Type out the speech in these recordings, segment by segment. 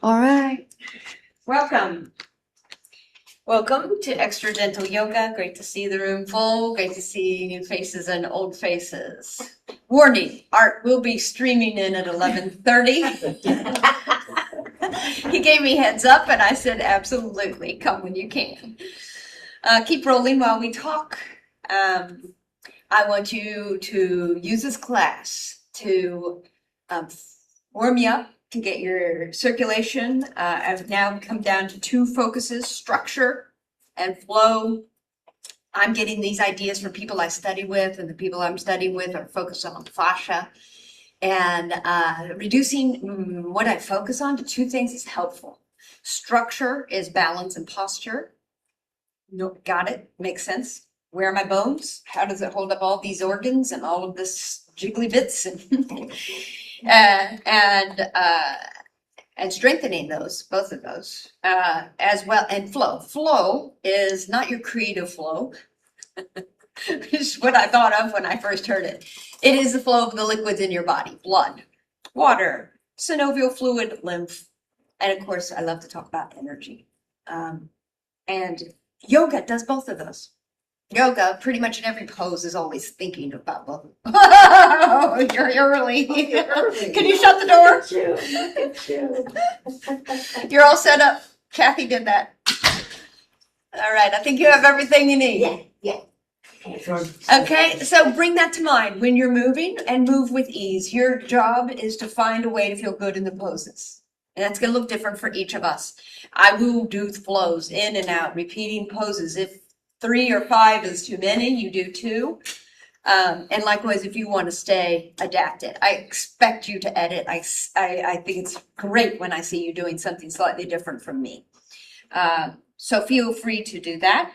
All right. Welcome. Welcome to Extra Gentle Yoga. Great to see the room full. Great to see new faces and old faces. Warning, Art will be streaming in at 11:30. He gave me heads up and I said, absolutely, come when you can. Keep rolling while we talk. I want you to use this class to warm you up, to get your circulation. I've now come down to two focuses, structure and flow. I'm getting these ideas from people I study with, and the people I'm studying with are focused on fascia. And reducing what I focus on to two things is helpful. Structure is balance and posture. Nope, got it, makes sense. Where are my bones? How does it hold up all these organs and all of this jiggly bits? And strengthening those, both of those, as well. And flow. Flow is not your creative flow, which is what I thought of when I first heard it. It is the flow of the liquids in your body, blood, water, synovial fluid, lymph, and of course, I love to talk about energy. And yoga does both of those. Yoga, pretty much in every pose, is always thinking about both. Oh, you're early. Can you shut the door? You're all set up. Kathy did that. All right, I think you have everything you need. Yeah. Okay, so bring that to mind when you're moving, and move with ease. Your job is to find a way to feel good in the poses. And that's going to look different for each of us. I will do flows in and out, repeating poses. If 3 or 5 is too many, you do 2. And likewise, if you want to stay, adapt it. I expect you to edit. I think it's great when I see you doing something slightly different from me. So feel free to do that.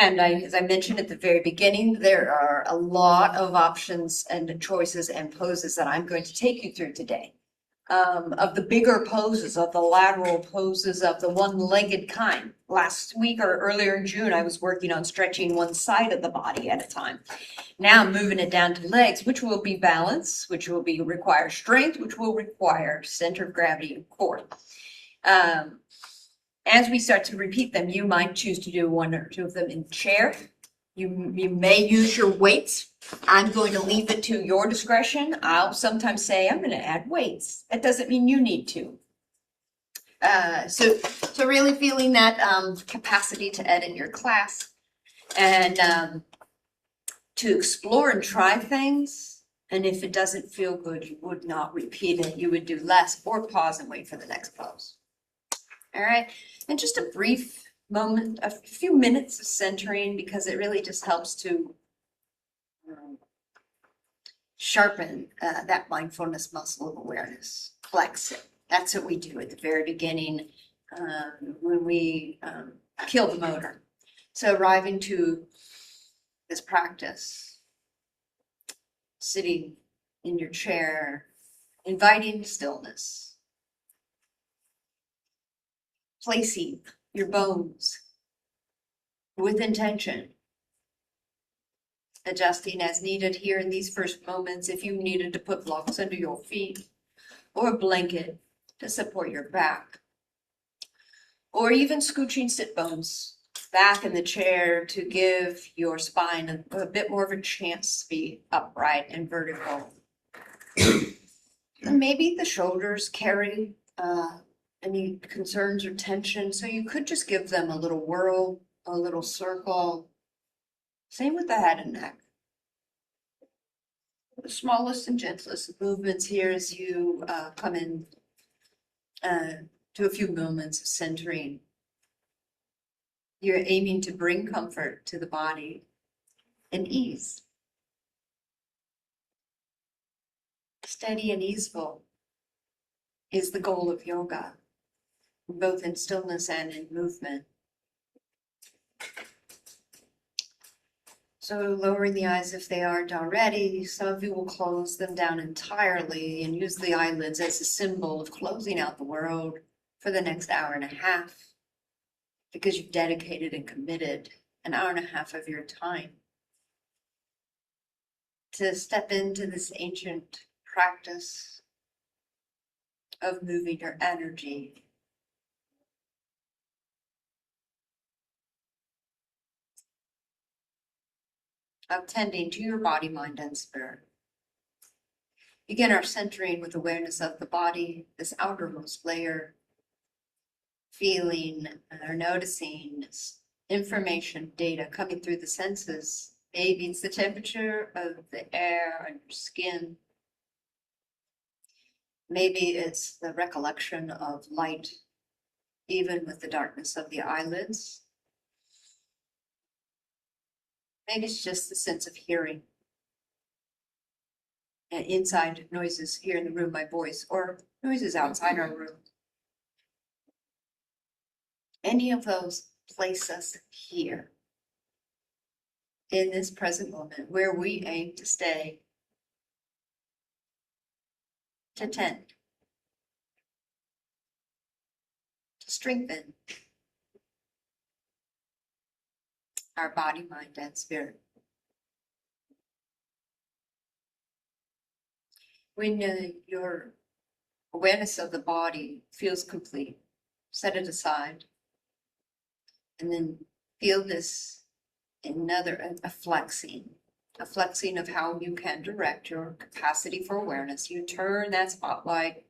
And as I mentioned at the very beginning, there are a lot of options and choices and poses that I'm going to take you through today. Of the bigger poses, of the lateral poses, of the one-legged kind. Last week or earlier in June, I was working on stretching one side of the body at a time. Now I'm moving it down to legs, which will be balance, which will require strength, which will require center of gravity and core. As we start to repeat them, you might choose to do 1 or 2 of them in chair. You may use your weights. I'm going to leave it to your discretion. I'll sometimes say, I'm going to add weights. That doesn't mean you need to. So really feeling that capacity to edit your class and to explore and try things. And if it doesn't feel good, you would not repeat it. You would do less or pause and wait for the next pose. All right. And just a brief moment, a few minutes of centering, because it really just helps to sharpen that mindfulness muscle of awareness. Flex it. That's what we do at the very beginning when we kill the motor. So arriving to this practice, sitting in your chair, inviting stillness, placing your bones with intention, adjusting as needed here in these first moments. If you needed to put blocks under your feet or a blanket to support your back, or even scooching sit bones back in the chair to give your spine a bit more of a chance to be upright and vertical. And maybe the shoulders carry any concerns or tension, so you could just give them a little whirl, a little circle. Same with the head and neck. The smallest and gentlest of movements here as you come in to a few moments of centering. You're aiming to bring comfort to the body and ease. Steady and easeful is the goal of yoga, both in stillness and in movement. So lowering the eyes if they aren't already. Some of you will close them down entirely and use the eyelids as a symbol of closing out the world for the next hour and a half, because you've dedicated and committed an hour and a half of your time to step into this ancient practice of moving your energy. Of tending to your body, mind, and spirit. Begin our centering with awareness of the body, this outermost layer, feeling or noticing information, data coming through the senses. Maybe it's the temperature of the air on your skin. Maybe it's the recollection of light, even with the darkness of the eyelids. Maybe it's just the sense of hearing. And inside noises here in the room, my voice, or noises outside our room. Any of those place us here in this present moment where we aim to stay, to tend, to strengthen our body, mind, and spirit. When your awareness of the body feels complete, set it aside, and then feel this a flexing of how you can direct your capacity for awareness. You turn that spotlight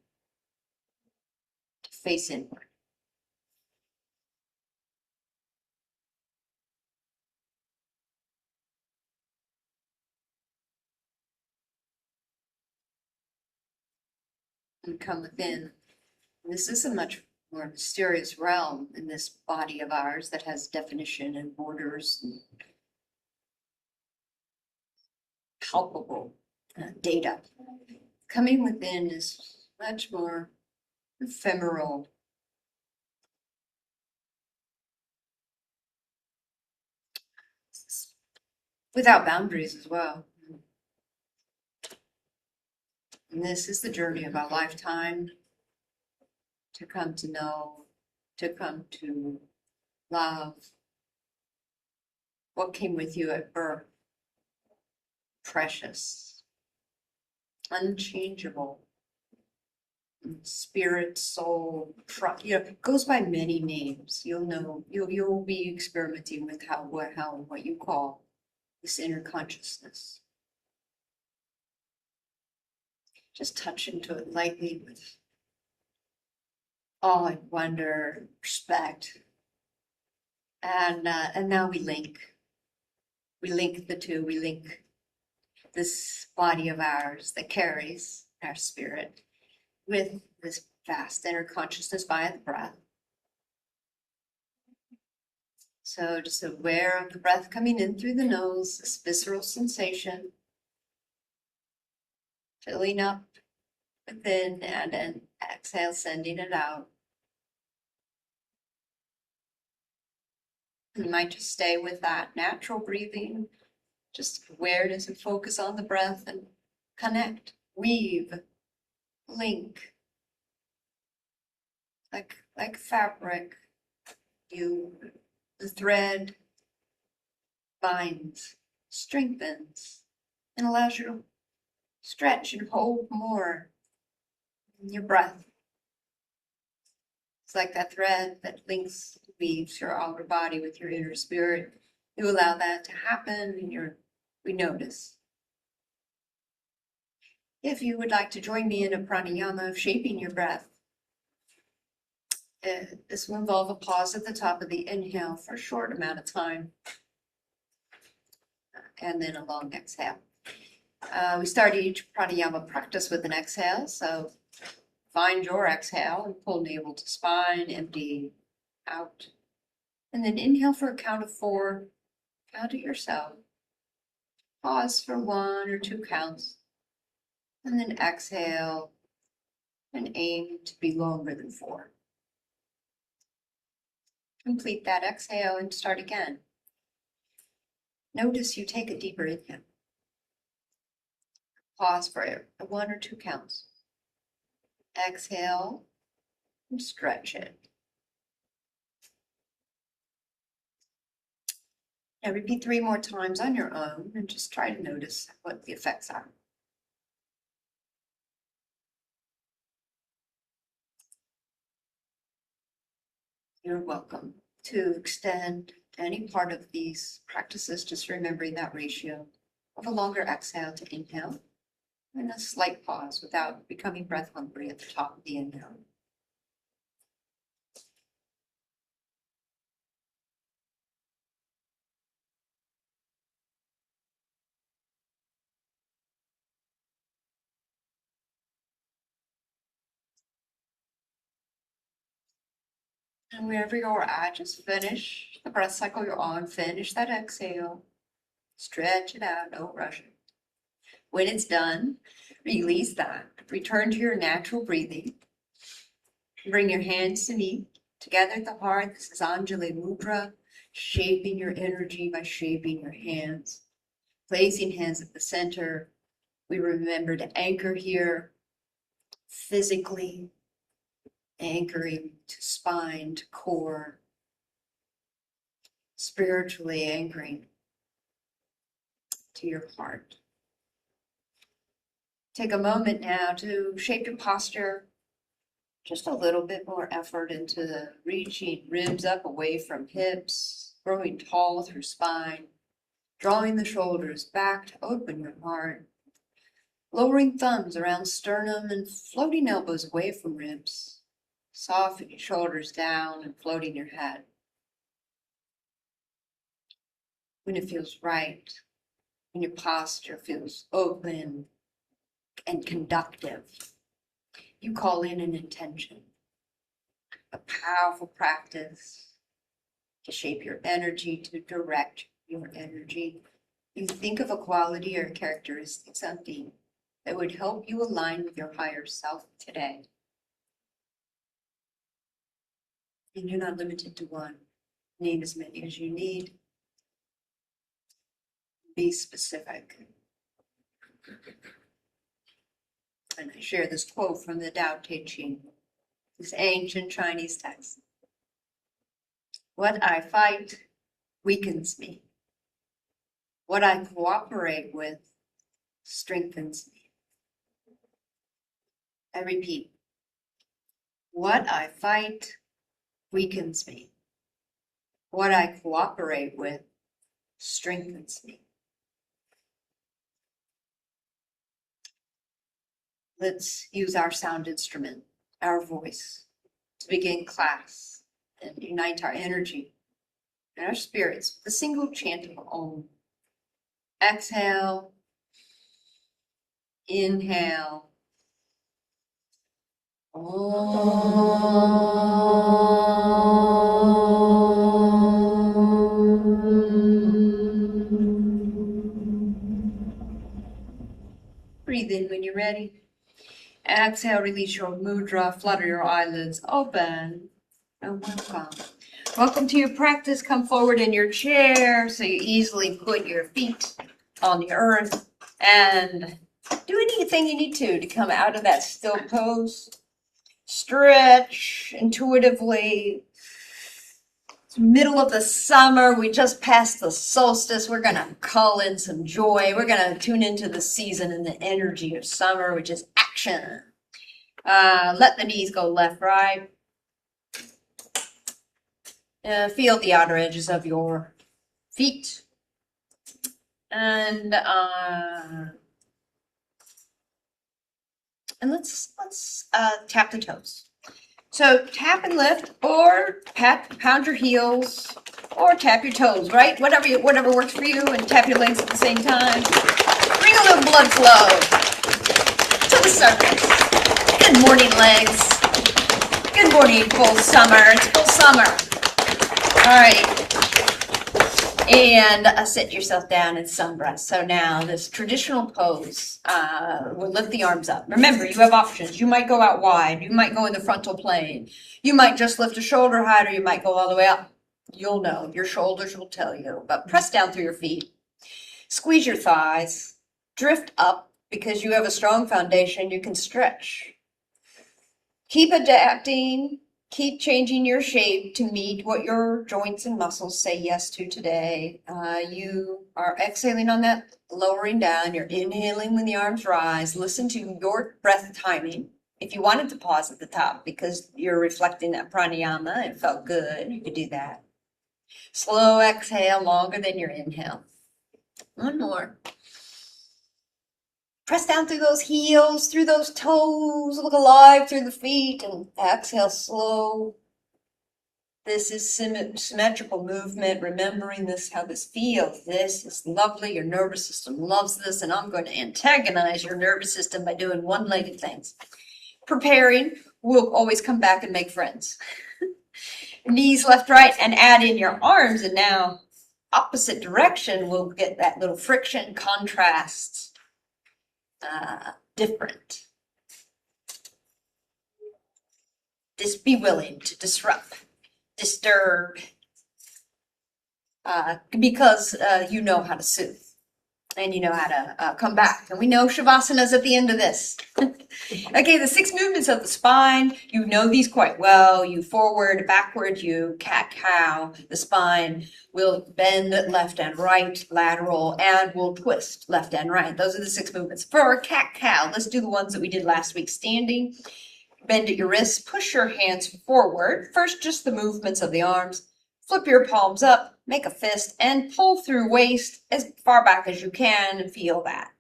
to face inward. And come within. This is a much more mysterious realm in this body of ours that has definition and borders and palpable data. Coming within is much more ephemeral, without boundaries as well. And this is the journey of our lifetime, to come to know, to come to love what came with you at birth. Precious, unchangeable, spirit, soul, it goes by many names. You'll know, you'll be experimenting with what you call this inner consciousness. Just touch into it lightly with awe and wonder, respect. And now we link. We link the two. We link this body of ours that carries our spirit with this vast inner consciousness via the breath. So just aware of the breath coming in through the nose, this visceral sensation, filling up within, and then exhale, sending it out. You might just stay with that natural breathing, just awareness and focus on the breath and connect, weave, link, like fabric. The thread binds, strengthens, and allows you to stretch and hold more in your breath. It's like that thread that links, weaves your outer body with your inner spirit. You allow that to happen, and we notice. If you would like to join me in a pranayama of shaping your breath, this will involve a pause at the top of the inhale for a short amount of time, and then a long exhale. We start each pranayama practice with an exhale, so find your exhale and pull navel to spine, empty out. And then inhale for a count of 4, count it yourself. Pause for 1 or 2 counts, and then exhale and aim to be longer than 4. Complete that exhale and start again. Notice you take a deeper inhale. Pause for 1 or 2 counts. Exhale and stretch it. Now repeat 3 more times on your own and just try to notice what the effects are. You're welcome to extend any part of these practices, just remembering that ratio of a longer exhale to inhale and a slight pause without becoming breath hungry at the top of the inhale. And wherever you're at, just finish the breath cycle you're on, finish that exhale, stretch it out, don't rush it. When it's done, release that. Return to your natural breathing. Bring your hands to meet together at the heart. This is Anjali Mudra, shaping your energy by shaping your hands. Placing hands at the center. We remember to anchor here physically, anchoring to spine, to core, spiritually anchoring to your heart. Take a moment now to shape your posture. Just a little bit more effort into the reaching ribs up away from hips, growing tall through spine, drawing the shoulders back to open your heart, lowering thumbs around sternum and floating elbows away from ribs, softening shoulders down and floating your head. When it feels right, when your posture feels open and conductive, you call in an intention, a powerful practice to shape your energy, to direct your energy. You think of a quality or characteristic, something that would help you align with your higher self today. And you're not limited to one. Name as many as you need. Be specific. And I share this quote from the Tao Te Ching, this ancient Chinese text. What I fight weakens me. What I cooperate with strengthens me. I repeat, what I fight weakens me. What I cooperate with strengthens me. Let's use our sound instrument, our voice, to begin class and unite our energy and our spirits with a single chant of Om. Exhale, inhale, Om. Breathe in when you're ready. Exhale, release your mudra, flutter your eyelids open, and welcome. Welcome to your practice. Come forward in your chair so you easily put your feet on the earth and do anything you need to come out of that still pose. Stretch intuitively. It's middle of the summer. We just passed the solstice. We're going to call in some joy. We're going to tune into the season and the energy of summer, which is action. Let the knees go left, right. Feel the outer edges of your feet. And let's tap the toes. So tap and lift, or pound your heels, or tap your toes, right? Whatever works for you, and tap your legs at the same time. Bring a little blood flow to the surface. Good morning, legs. Good morning, full summer. It's full summer. All right. And sit yourself down in sun breath. So now this traditional pose, we'll lift the arms up. Remember, you have options. You might go out wide. You might go in the frontal plane. You might just lift a shoulder height, or you might go all the way up. You'll know. Your shoulders will tell you. But press down through your feet. Squeeze your thighs. Drift up. Because you have a strong foundation, you can stretch. Keep adapting. Keep changing your shape to meet what your joints and muscles say yes to today. You are exhaling on that, lowering down. You're inhaling when the arms rise. Listen to your breath timing. If you wanted to pause at the top because you're reflecting that pranayama, it felt good, you could do that. Slow exhale, longer than your inhale. One more. Press down through those heels, through those toes, look alive through the feet, and exhale slow. This is symmetrical movement, remembering this, how this feels. This is lovely. Your nervous system loves this, and I'm going to antagonize your nervous system by doing one-legged things. Preparing, we'll always come back and make friends. Knees left, right, and add in your arms, and now opposite direction, we'll get that little friction, contrast, different. Just be willing to disrupt, disturb, because you know how to soothe and you know how to come back. And we know Shavasana's at the end of this. Okay, the 6 movements of the spine, you know these quite well. You forward, backward, you cat-cow. The spine will bend left and right, lateral, and will twist left and right. Those are the 6 movements. For a cat-cow, let's do the ones that we did last week. Standing, bend at your wrists, push your hands forward. First, just the movements of the arms. Flip your palms up, make a fist, and pull through waist as far back as you can and feel that.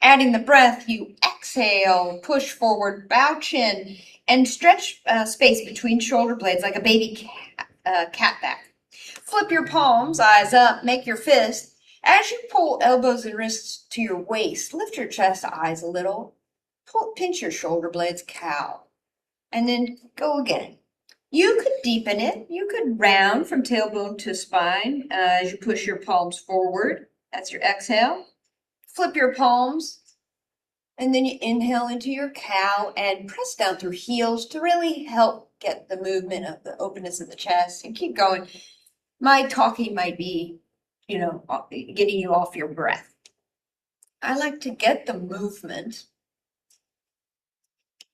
Adding the breath, you exhale, push forward, bow chin, and stretch space between shoulder blades like a baby cat back. Flip your palms, eyes up, make your fist. As you pull elbows and wrists to your waist, lift your chest, eyes a little. Pinch your shoulder blades, cow, and then go again. You could deepen it. You could round from tailbone to spine as you push your palms forward. That's your exhale. Flip your palms, and then you inhale into your cow and press down through heels to really help get the movement of the openness of the chest, and keep going. My talking might be, getting you off your breath. I like to get the movement,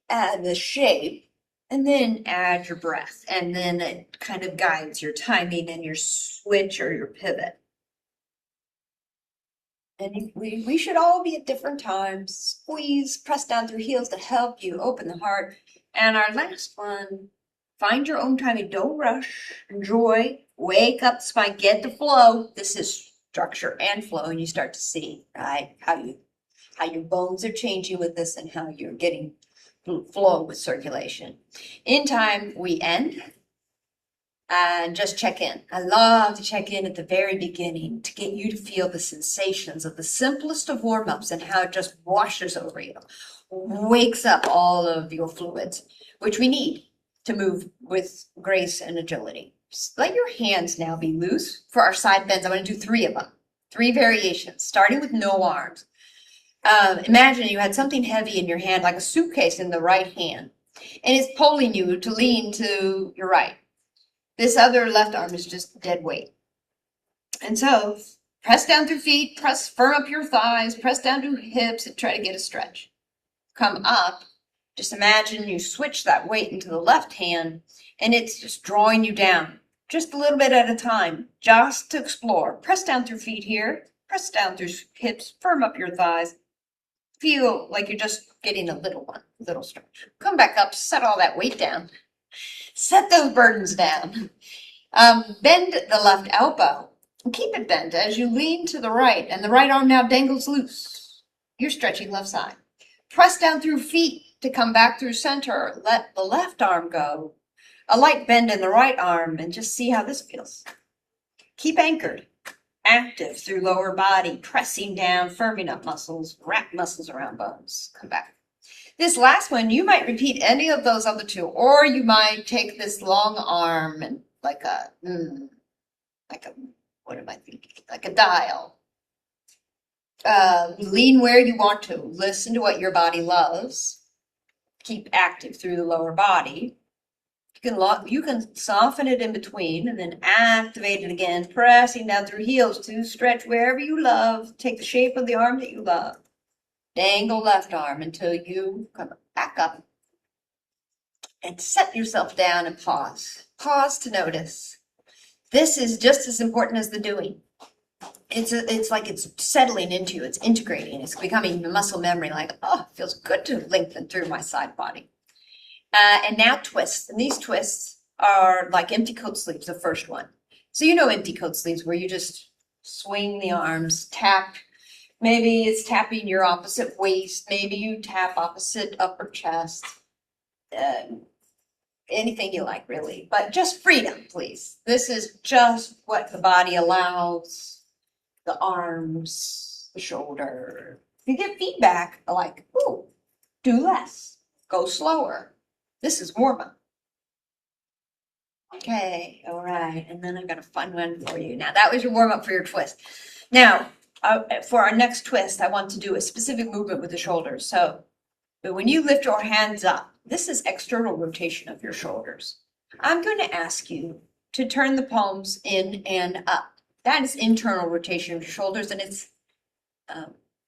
add the shape, and then add your breath. And then it kind of guides your timing and your switch or your pivot. And we should all be at different times. Squeeze, press down through heels to help you open the heart. And our last one, find your own timing. Don't rush. Enjoy. Wake up the spine. Get the flow. This is structure and flow. And you start to see, right, how your bones are changing with this and how you're getting flow with circulation. In time, we end and just check in. I love to check in at the very beginning to get you to feel the sensations of the simplest of warm-ups and how it just washes over you, wakes up all of your fluids, which we need to move with grace and agility. Just let your hands now be loose. For our side bends, I'm going to do 3 of them, 3 variations, starting with no arms. Imagine you had something heavy in your hand, like a suitcase in the right hand, and it's pulling you to lean to your right. This other left arm is just dead weight. And so press down through feet, firm up your thighs, press down to hips, and try to get a stretch. Come up. Just imagine you switch that weight into the left hand, and it's just drawing you down, just a little bit at a time, just to explore. Press down through feet here, press down through hips, firm up your thighs. Feel like you're just getting a little stretch. Come back up, set all that weight down. Set those burdens down. Bend the left elbow. Keep it bent as you lean to the right, and the right arm now dangles loose. You're stretching left side. Press down through feet to come back through center. Let the left arm go. A light bend in the right arm, and just see how this feels. Keep anchored. Active through lower body, pressing down, firming up muscles, wrap muscles around bones. Come back. This last one, you might repeat any of those other 2, or you might take this long arm and like a dial. Lean where you want to. Listen to what your body loves. Keep active through the lower body. You can soften it in between and then activate it again, pressing down through heels to stretch wherever you love. Take the shape of the arm that you love. Dangle left arm until you come back up and set yourself down and pause. Pause to notice. This is just as important as the doing. it's like it's settling into you, it's integrating, it's becoming muscle memory, like, oh, it feels good to lengthen through my side body. And now twists, and these twists are like empty coat sleeves, the first one. So you know empty coat sleeves where you just swing the arms, tap, maybe it's tapping your opposite waist, maybe you tap opposite upper chest, anything you like really, but just freedom, please. This is just what the body allows. The arms, the shoulder. You get feedback like, ooh, do less, go slower. This is warm up. Okay, all right, and then I've got a fun one for you. Now that was your warm up for your twist. Now, for our next twist, I want to do a specific movement with the shoulders. So when you lift your hands up, this is external rotation of your shoulders. I'm going to ask you to turn the palms in and up. That is internal rotation of your shoulders, and it's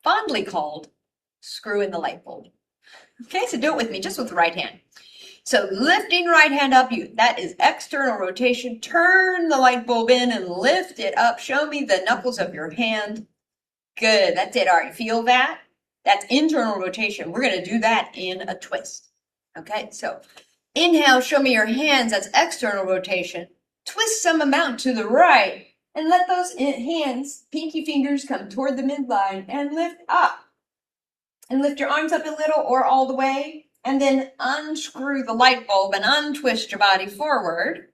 fondly called screw in the light bulb. Okay, so do it with me, just with the right hand. So lifting right hand up, that is external rotation. Turn the light bulb in and lift it up. Show me the knuckles of your hand. Good, that's it. All right, feel that? That's internal rotation. We're going to do that in a twist. Okay, so inhale, show me your hands. That's external rotation. Twist some amount to the right. And let those hands, pinky fingers, come toward the midline and lift up. And lift your arms up a little or all the way. And then unscrew the light bulb and untwist your body forward.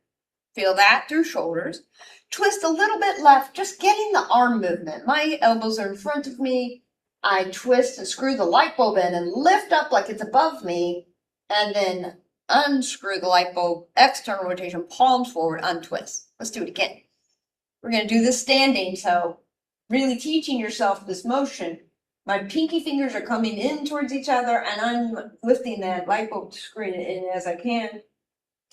Feel that through shoulders. Twist a little bit left, just getting the arm movement. My elbows are in front of me. I twist and screw the light bulb in and lift up like it's above me. And then unscrew the light bulb, external rotation, palms forward, untwist. Let's do it again. We're going to do this standing, so really teaching yourself this motion. My pinky fingers are coming in towards each other, and I'm lifting that light bulb to screen it in as I can.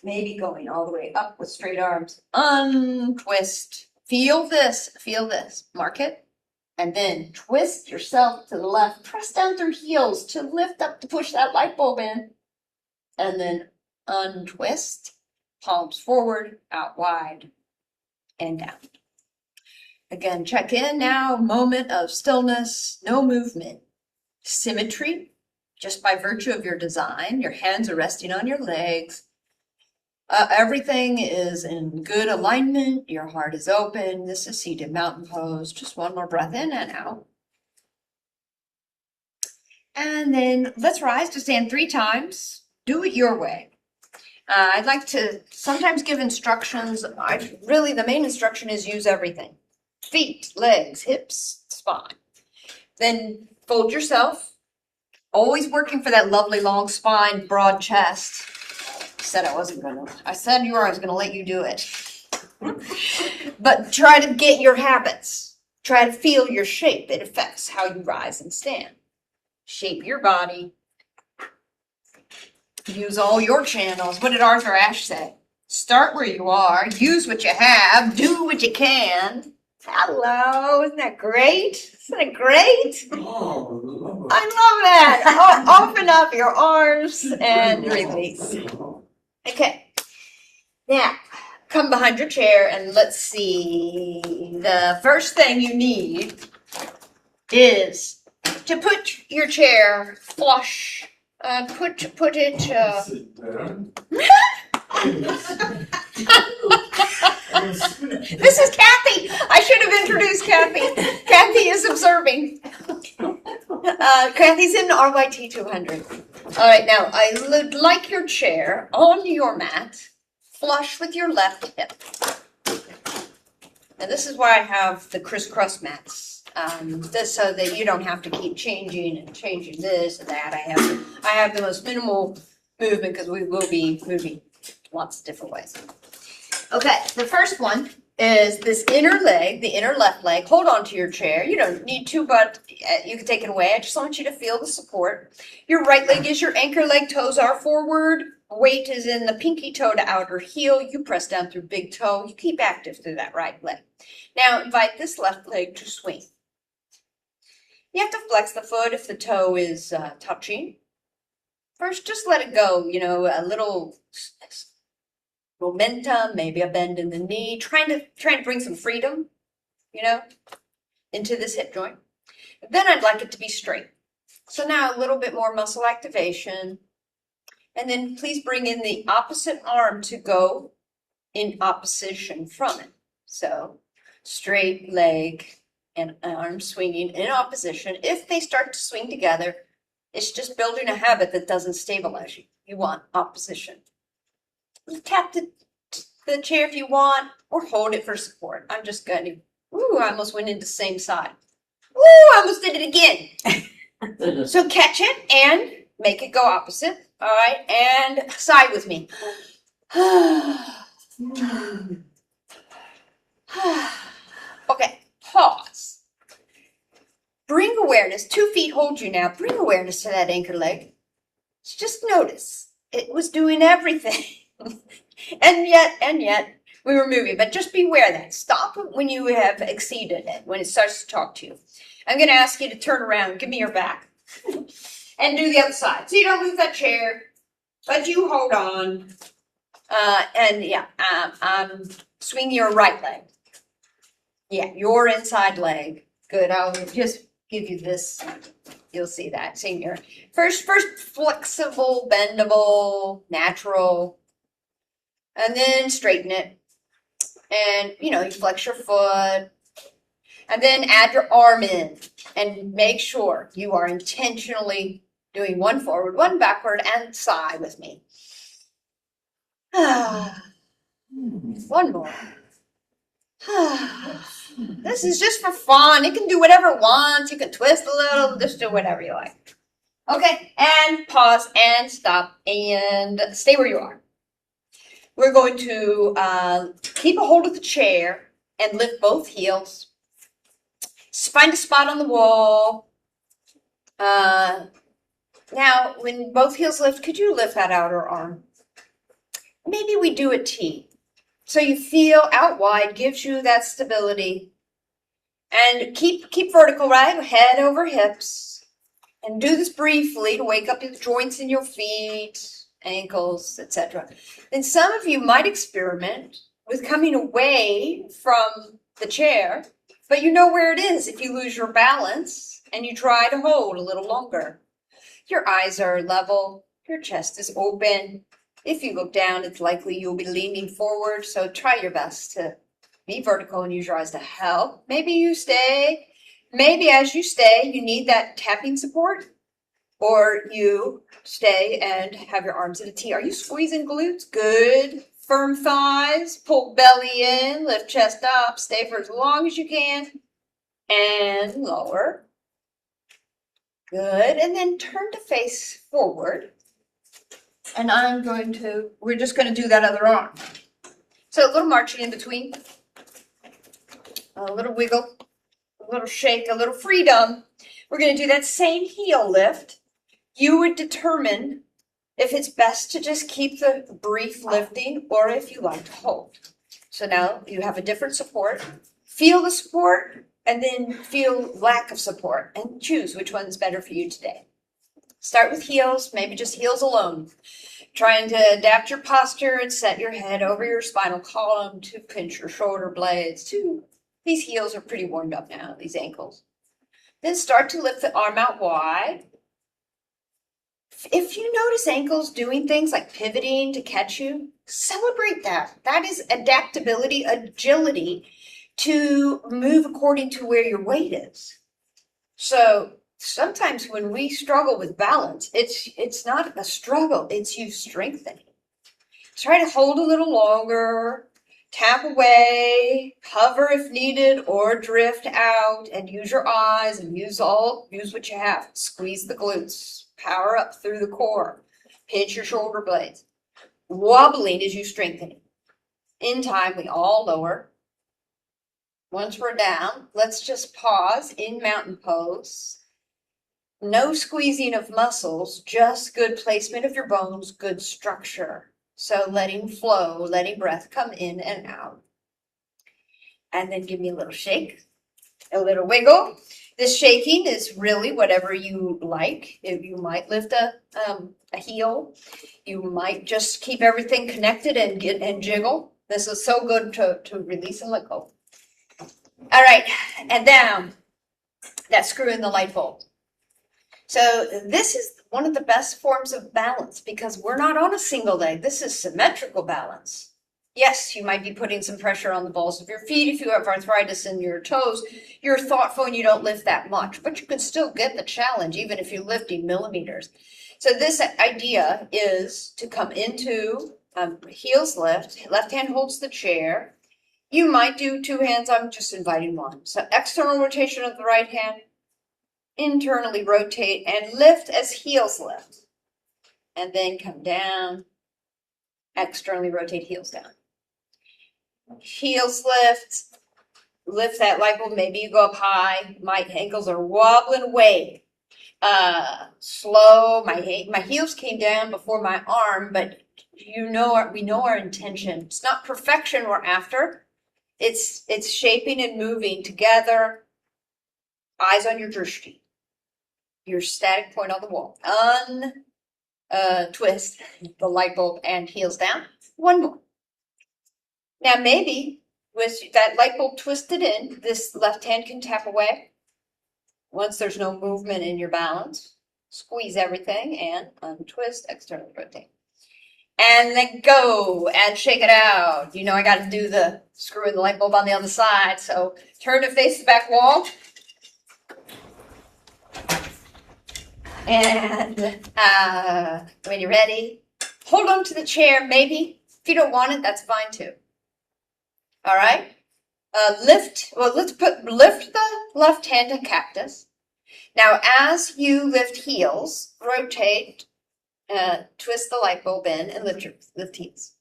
Maybe going all the way up with straight arms. Untwist. Feel this. Feel this. Mark it. And then twist yourself to the left. Press down through heels to lift up to push that light bulb in. And then untwist. Palms forward, out wide, and down. Again, check in now, moment of stillness, no movement. Symmetry, just by virtue of your design, your hands are resting on your legs. Everything is in good alignment, your heart is open. This is seated mountain pose. Just one more breath in and out. And then let's rise to stand 3 times. Do it your way. I'd like to sometimes give instructions. Really, the main instruction is use everything. Feet, legs, hips, spine. Then fold yourself. Always working for that lovely long spine, broad chest. I said I was going to let you do it. But try to get your habits. Try to feel your shape. It affects how you rise and stand. Shape your body. Use all your channels. What did Arthur Ashe say? Start where you are. Use what you have. Do what you can. Hello. Isn't that great? Isn't it great? Oh, I love that. Open up your arms and release. Okay. Now, come behind your chair and let's see. The first thing you need is to put your chair flush. Put it. This is Kathy. I should have introduced Kathy. Kathy is observing. Kathy's in RYT 200. All right, now I would like your chair on your mat, flush with your left hip. And this is why I have the crisscross mats. This so that you don't have to keep changing this and that. I have the most minimal movement because we will be moving lots of different ways. Okay, the first one is this inner leg, the inner left leg. Hold on to your chair. You don't need to, but you can take it away. I just want you to feel the support. Your right leg is your anchor leg. Toes are forward. Weight is in the pinky toe to outer heel. You press down through big toe. You keep active through that right leg. Now invite this left leg to swing. You have to flex the foot if the toe is touching. First, just let it go, a little momentum, maybe a bend in the knee, trying to bring some freedom, into this hip joint. Then I'd like it to be straight. So now a little bit more muscle activation. And then please bring in the opposite arm to go in opposition from it. So straight leg and arm swinging in opposition. If they start to swing together, it's just building a habit that doesn't stabilize you. You want opposition. You tap the chair if you want, or hold it for support. I'm just going to, I almost went into the same side. I almost did it again. So catch it and make it go opposite. All right, and side with me. Okay, pause. Bring awareness, 2 feet hold you now. Bring awareness to that anchor leg. Just notice it was doing everything. and yet we were moving, but just beware that. Stop when you have exceeded it, when it starts to talk to you. I'm going to ask you to turn around, give me your back, and do the other side. So you don't move that chair, but you hold on. Swing your right leg. Yeah, your inside leg. Good. I'll just give you this. You'll see that. Seeing your first flexible, bendable, natural, and then straighten it. And you flex your foot, and then add your arm in, and make sure you are intentionally doing 1 forward, 1 backward, and side with me. 1 more. This is just for fun. It can do whatever it wants. You can twist a little, just do whatever you like. Okay, and pause and stop and stay where you are. We're going to keep a hold of the chair and lift both heels. Find a spot on the wall. Now, when both heels lift, could you lift that outer arm? Maybe we do a T. So you feel out wide, gives you that stability. And keep vertical, right? Head over hips. And do this briefly to wake up the joints in your feet, ankles, etc. Then some of you might experiment with coming away from the chair, but you know where it is if you lose your balance and you try to hold a little longer. Your eyes are level, your chest is open. If you look down, it's likely you'll be leaning forward, so try your best to be vertical and use your eyes to help. Maybe you stay. Maybe as you stay, you need that tapping support, or you stay and have your arms at a T. Are you squeezing glutes? Good. Firm thighs, pull belly in, lift chest up, stay for as long as you can, and lower. Good. And then turn to face forward. And we're just going to do that other arm. So a little marching in between, a little wiggle, a little shake, a little freedom. We're going to do that same heel lift. You would determine if it's best to just keep the brief lifting or if you like to hold. So now you have a different support. Feel the support and then feel lack of support and choose which one's better for you today. Start with heels, maybe just heels alone. Trying to adapt your posture and set your head over your spinal column to pinch your shoulder blades. These heels are pretty warmed up now, these ankles. Then start to lift the arm out wide. If you notice ankles doing things like pivoting to catch you, celebrate that. That is adaptability, agility to move according to where your weight is. So sometimes when we struggle with balance, it's not a struggle, it's you strengthening. Try to hold a little longer, tap away, hover if needed, or drift out, and use your eyes and use what you have. Squeeze the glutes, power up through the core, pinch your shoulder blades. Wobbling as you strengthen it. In time, we all lower. Once we're down, let's just pause in mountain pose. No squeezing of muscles, just good placement of your bones, good structure. So letting flow, letting breath come in and out. And then give me a little shake, a little wiggle. This shaking is really whatever you like. If you might lift a heel, you might just keep everything connected and jiggle. This is so good to release and let go. All right, and down. that screw in the light bulb. So this is one of the best forms of balance because we're not on a single leg. This is symmetrical balance. Yes, you might be putting some pressure on the balls of your feet. If you have arthritis in your toes, you're thoughtful and you don't lift that much, but you can still get the challenge even if you're lifting millimeters. So this idea is to come into heels lift, left hand holds the chair. You might do two hands, I'm just inviting one. So external rotation of the right hand, internally rotate and lift as heels lift. And then come down, externally rotate heels down. Heels lift that light bulb, maybe you go up high, my ankles are wobbling away. Slow, my heels came down before my arm, but we know our intention. It's not perfection we're after. It's shaping and moving together. Eyes on your drishti, your static point on the wall. Twist the light bulb and heels down. One more. Now maybe with that light bulb twisted in, this left hand can tap away. Once there's no movement in your balance, squeeze everything and untwist, externally rotate. And then go and shake it out. You know I got to do the screw in the light bulb on the other side. So turn to face the back wall. And when you're ready, hold on to the chair maybe. If you don't want it, that's fine too. All right. Lift the left hand to cactus. Now, as you lift heels, rotate, twist the light bulb in and lift heels.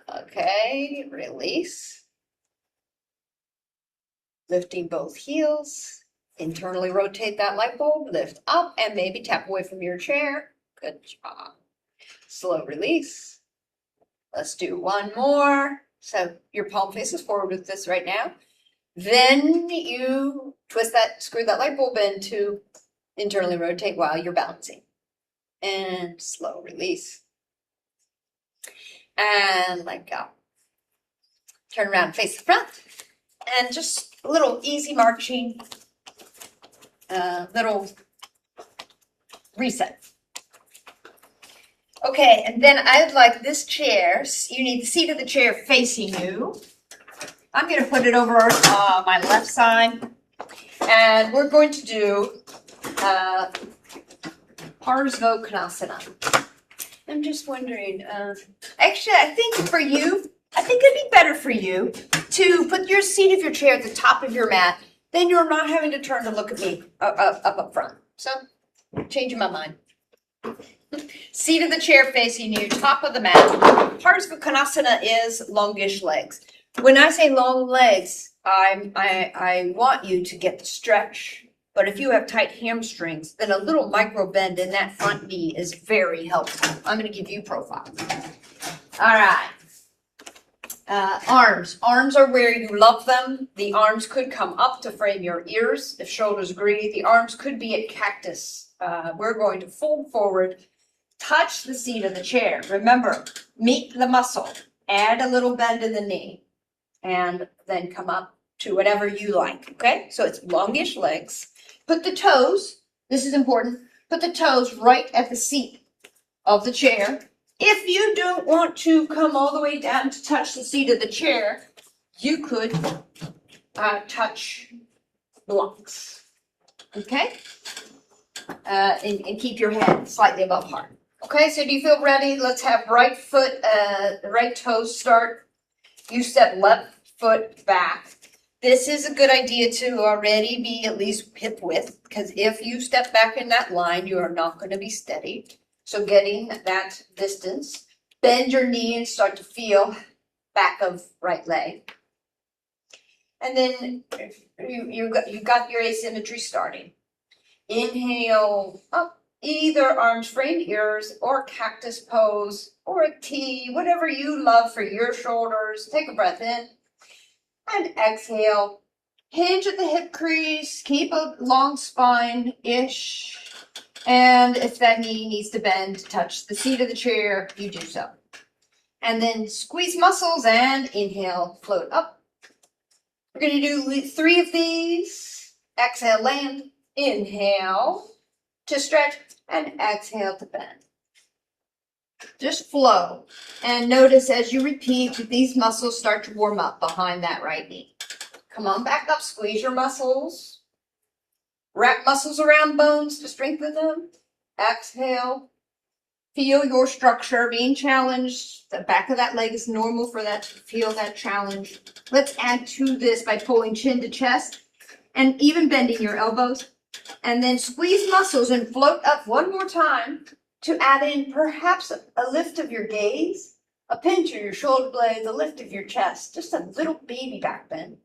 Okay, release. Lifting both heels. Internally rotate that light bulb, lift up, and maybe tap away from your chair. Good job. Slow release. Let's do one more. So your palm faces forward with this right now. Then you screw that light bulb in to internally rotate while you're balancing. And slow release. And let go. Turn around, face the front. And just a little easy marching, little reset. Okay, and then I'd like this chair, you need the seat of the chair facing you. I'm going to put it over my left side, and we're going to do Parsvottanasana. I'm just wondering, actually, I think it'd be better for you to put your seat of your chair at the top of your mat. Then you're not having to turn to look at me up front. So, changing my mind. Seat of the chair facing you, top of the mat. Parsvottanasana is longish legs. When I say long legs, I want you to get the stretch. But if you have tight hamstrings, then a little micro bend in that front knee is very helpful. I'm going to give you profile. All right. Arms. Arms are where you love them. The arms could come up to frame your ears if shoulders agree. The arms could be at cactus. We're going to fold forward, touch the seat of the chair. Remember, meet the muscle. Add a little bend in the knee. And then come up to whatever you like, okay? So it's longish legs. Put the toes, this is important, put the toes right at the seat of the chair. If you don't want to come all the way down to touch the seat of the chair, you could touch blocks, okay? And keep your head slightly above heart. Okay, so do you feel ready? Let's have right foot, right toes start. You step left foot back. This is a good idea to already be at least hip width, because if you step back in that line, you are not going to be steady. So getting that distance, bend your knee and start to feel back of right leg. And then you got your asymmetry starting. Inhale up, either arms framed ears or cactus pose or a T, whatever you love for your shoulders. Take a breath in and exhale. Hinge at the hip crease, keep a long spine-ish. And if that knee needs to bend to touch the seat of the chair, you do so. And then squeeze muscles and inhale, float up. We're going to do 3 of these. Exhale, land. Inhale to stretch and exhale to bend. Just flow. And notice as you repeat that these muscles start to warm up behind that right knee. Come on back up. Squeeze your muscles. Wrap muscles around bones to strengthen them. Exhale. Feel your structure being challenged. The back of that leg is normal for that to feel that challenge. Let's add to this by pulling chin to chest and even bending your elbows. And then squeeze muscles and float up one more time to add in perhaps a lift of your gaze, a pinch of your shoulder blades, a lift of your chest, just a little baby back bend.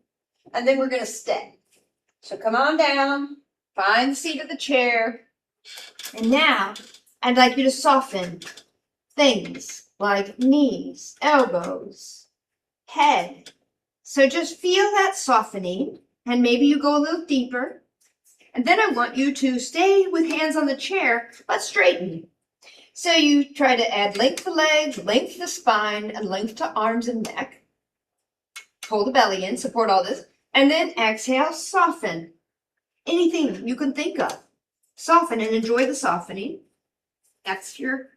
And then we're going to stay. So come on down, find the seat of the chair. And now I'd like you to soften things like knees, elbows, head. So just feel that softening, and maybe you go a little deeper. And then I want you to stay with hands on the chair, but straighten. So you try to add length to legs, length to spine, and length to arms and neck. Pull the belly in, support all this. And then exhale, soften. Anything you can think of. Soften and enjoy the softening. That's your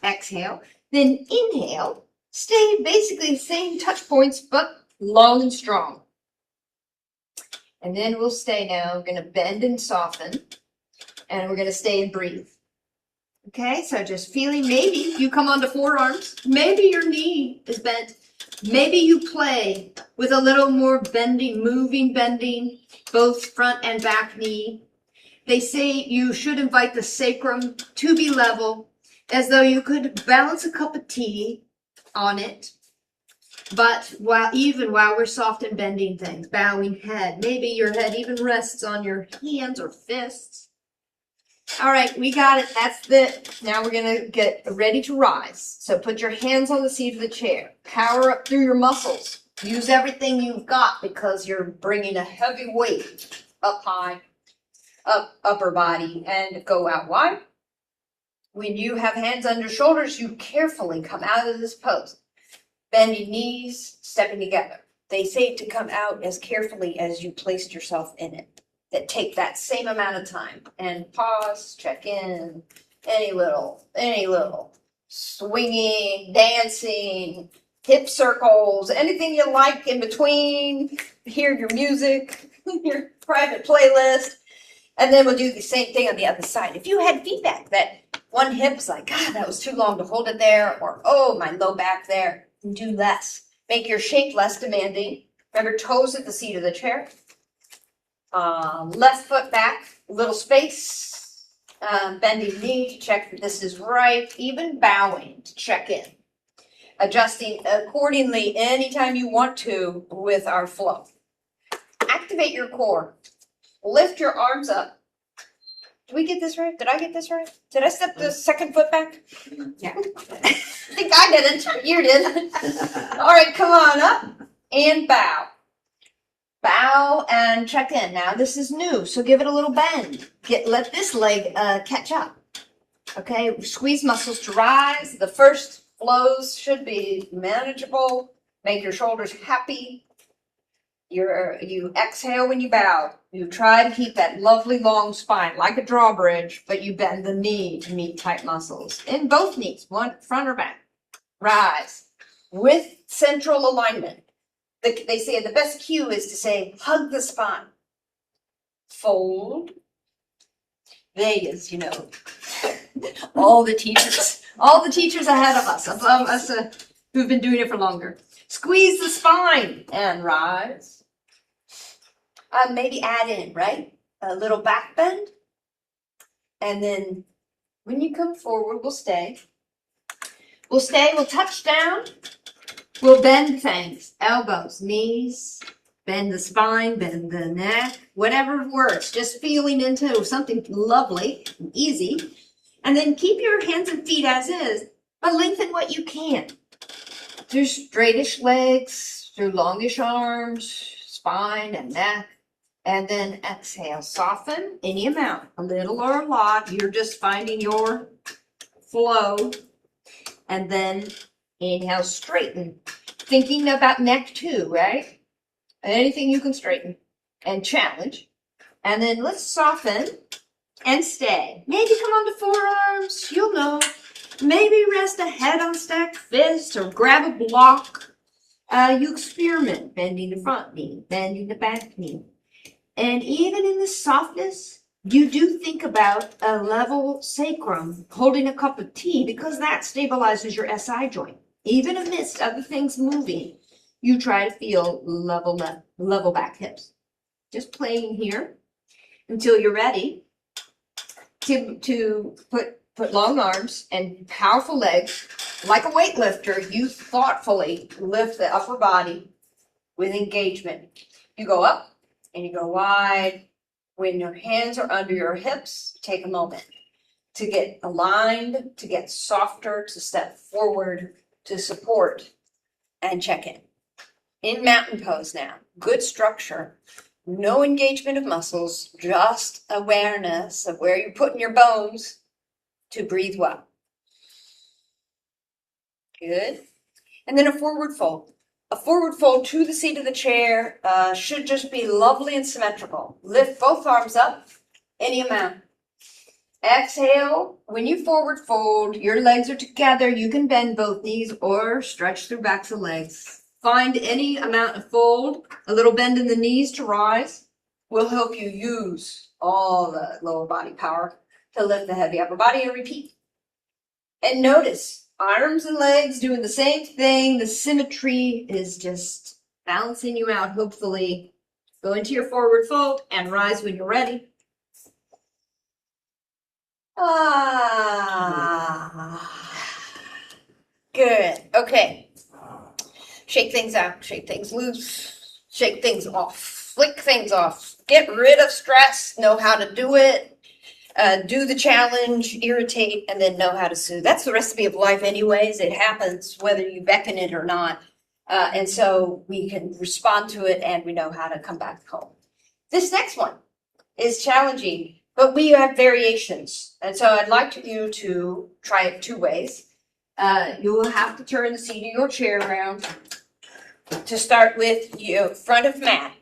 exhale. Then inhale. Stay basically the same touch points, but long and strong. And then we'll stay now. We're going to bend and soften. And we're going to stay and breathe. Okay, so just feeling, maybe you come onto forearms. Maybe your knee is bent. Maybe you play with a little more bending, moving, bending, both front and back knee. They say you should invite the sacrum to be level, as though you could balance a cup of tea on it. But while we're soft and bending things, bowing head, maybe your head even rests on your hands or fists. All right, we got it. That's it. Now we're going to get ready to rise. So put your hands on the seat of the chair. Power up through your muscles. Use everything you've got because you're bringing a heavy weight up high, up upper body, and go out wide. When you have hands under shoulders, you carefully come out of this pose. Bending knees, stepping together. They say to come out as carefully as you placed yourself in it. That take that same amount of time. And pause, check in, any little swinging, dancing, hip circles, anything you like in between. Hear your music, your private playlist. And then we'll do the same thing on the other side. If you had feedback that one hip's like, God, that was too long to hold it there, or oh, my low back there, do less. Make your shape less demanding. Remember, toes at the seat of the chair. Left foot back, little space. Bending knee to check that this is right. Even bowing to check in. Adjusting accordingly anytime you want to with our flow. Activate your core. Lift your arms up. Did we get this right? Did I get this right? Did I step the second foot back? Yeah. I think I didn't. You did. All right, come on up and bow. Bow and check in. Now this is new, so give it a little bend. Let this leg catch up. Okay, squeeze muscles to rise. The first flows should be manageable. Make your shoulders happy. You exhale when you bow. You try to keep that lovely long spine like a drawbridge, but you bend the knee to meet tight muscles in both knees, one front or back. Rise with central alignment. They say the best cue is to say, hug the spine. Fold. Vegas, all the teachers ahead of us, above us who've been doing it for longer. Squeeze the spine and rise. Maybe add in, right? A little back bend. And then when you come forward, we'll stay. We'll touch down. We'll bend things, elbows, knees, bend the spine, bend the neck, whatever works. Just feeling into something lovely, easy. And then keep your hands and feet as is, but lengthen what you can. Through straightish legs, through longish arms, spine and neck. And then exhale, soften any amount, a little or a lot. You're just finding your flow. And then inhale, straighten. Thinking about neck too, right? Anything you can straighten and challenge. And then let's soften and stay. Maybe come on to forearms, you'll know. Maybe rest a head on stacked fist or grab a block. You experiment, bending the front knee, bending the back knee. And even in the softness, you do think about a level sacrum, holding a cup of tea, because that stabilizes your SI joint. Even amidst other things moving, you try to feel level back hips. Just playing here until you're ready to put long arms and powerful legs. Like a weightlifter, you thoughtfully lift the upper body with engagement. You go up and you go wide. When your hands are under your hips, take a moment to get aligned, to get softer, to step forward, to support, and check in. In mountain pose now, good structure, no engagement of muscles, just awareness of where you're putting your bones to breathe well. Good. And then a forward fold. A forward fold to the seat of the chair should just be lovely and symmetrical. Lift both arms up, any amount. Exhale. When you forward fold, your legs are together. You can bend both knees or stretch through backs of legs. Find any amount of fold. A little bend in the knees to rise will help you use all the lower body power to lift the heavy upper body, and repeat. And notice arms and legs doing the same thing. The symmetry is just balancing you out, hopefully. Go into your forward fold and rise when you're ready. Good. Okay. Shake things out, shake things loose, shake things off, flick things off. Get rid of stress, know how to do it. Do the challenge, irritate, and then know how to soothe. That's the recipe of life anyways. It happens whether you beckon it or not. And so we can respond to it and we know how to come back home. This next one is challenging, but we have variations. And so I'd like you to try it two ways. You will have to turn the seat of your chair around. To start with, you front of mat.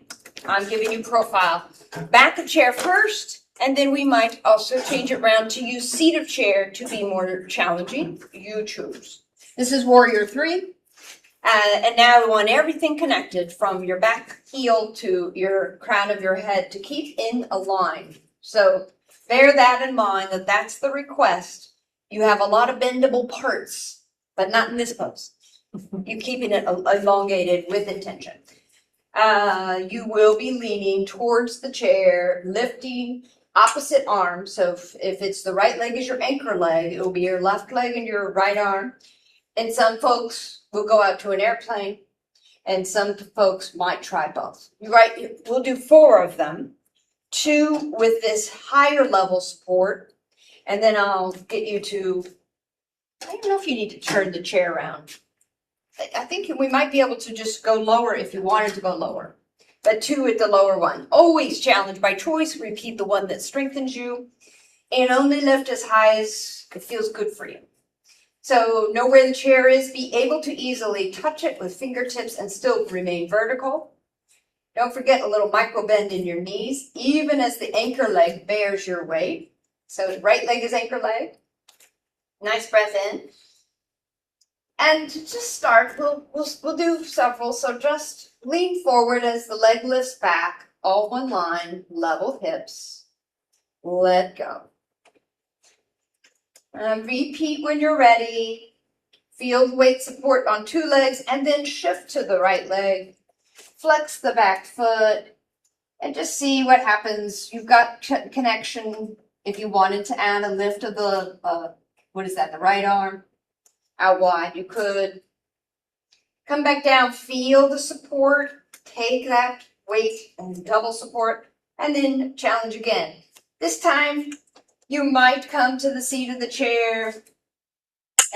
I'm giving you profile. Back of chair first. And then we might also change it around to use seat of chair to be more challenging. You choose. This is warrior 3. And now we want everything connected from your back heel to your crown of your head to keep in a line. So bear that in mind, that that's the request. You have a lot of bendable parts, but not in this pose. You're keeping it elongated with intention. You will be leaning towards the chair, lifting opposite arm. So if it's the right leg is your anchor leg, it will be your left leg and your right arm. And some folks will go out to an airplane, and some folks might try both. Right? We'll do 4 of them, 2 with this higher level support, and then I'll get you to, I don't know if you need to turn the chair around. I think we might be able to just go lower if you wanted to go lower. But 2 at the lower one. Always challenge by choice. Repeat the one that strengthens you. And only lift as high as it feels good for you. So know where the chair is. Be able to easily touch it with fingertips and still remain vertical. Don't forget a little micro bend in your knees, even as the anchor leg bears your weight. So right leg is anchor leg. Nice breath in. And to just start, we'll do several. So just lean forward as the leg lifts back, all one line, level hips. Let go. Repeat when you're ready. Feel the weight support on 2 legs and then shift to the right leg. Flex the back foot and just see what happens. You've got connection. If you wanted to add a lift of the, the right arm out wide, you could. Come back down, feel the support, take that weight and double support, and then challenge again. This time, you might come to the seat of the chair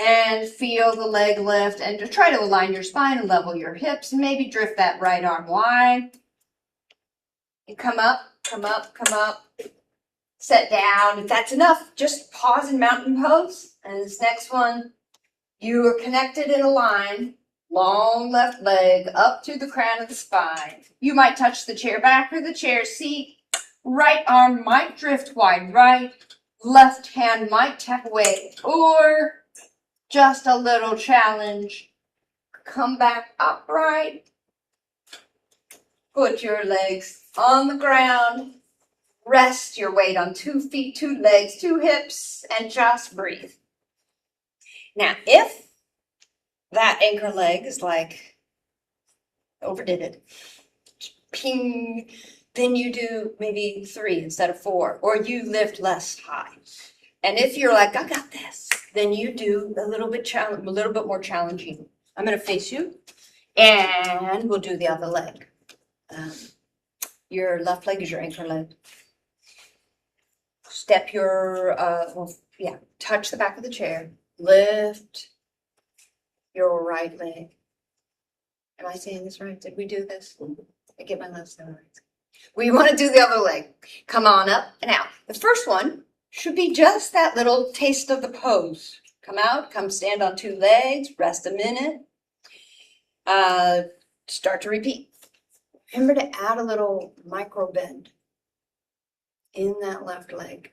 and feel the leg lift and to try to align your spine and level your hips and maybe drift that right arm wide. You come up, come up, come up, set down. If that's enough, just pause in mountain pose. And this next one, you are connected in a line, long left leg up to the crown of the spine. You might touch the chair back or the chair seat. Right arm might drift wide right, left hand might tap away, or just a little challenge. Come back upright. Put your legs on the ground. Rest your weight on 2 feet, 2 legs, 2 hips, and just breathe. Now, if that anchor leg is like, overdid it, ping, then you do maybe 3 instead of 4, or you lift less high. And if you're like, I got this, then you do a little bit more challenging. I'm going to face you, and we'll do the other leg. Your left leg is your anchor leg. Step your, touch the back of the chair. Lift your right leg. Am I saying this right? Did we do this? I get my left side right. We want to do the other leg. Come on up and out. The first one should be just that little taste of the pose. Come out, come stand on 2 legs, rest a minute. Start to repeat. Remember to add a little micro bend in that left leg.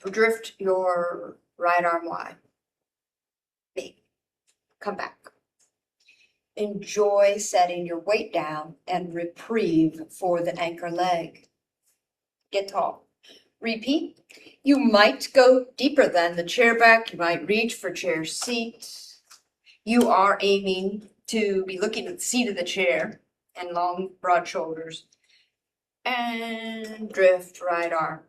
Drift your right arm wide. Come back. Enjoy setting your weight down and reprieve for the anchor leg. Get tall. Repeat. You might go deeper than the chair back. You might reach for chair seat. You are aiming to be looking at the seat of the chair and long, broad shoulders. And drift right arm.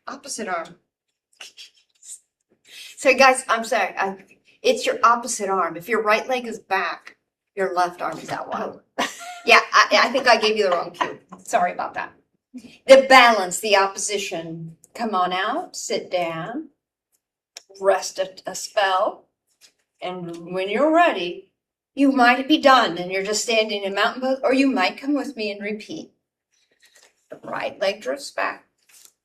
Opposite arm. So guys, I'm sorry. It's your opposite arm. If your right leg is back, your left arm is out wide. Yeah, I think I gave you the wrong cue. Sorry about that. The balance, the opposition. Come on out, sit down, rest a spell. And when you're ready, you might be done and you're just standing in mountain pose, or you might come with me and repeat. The right leg drifts back.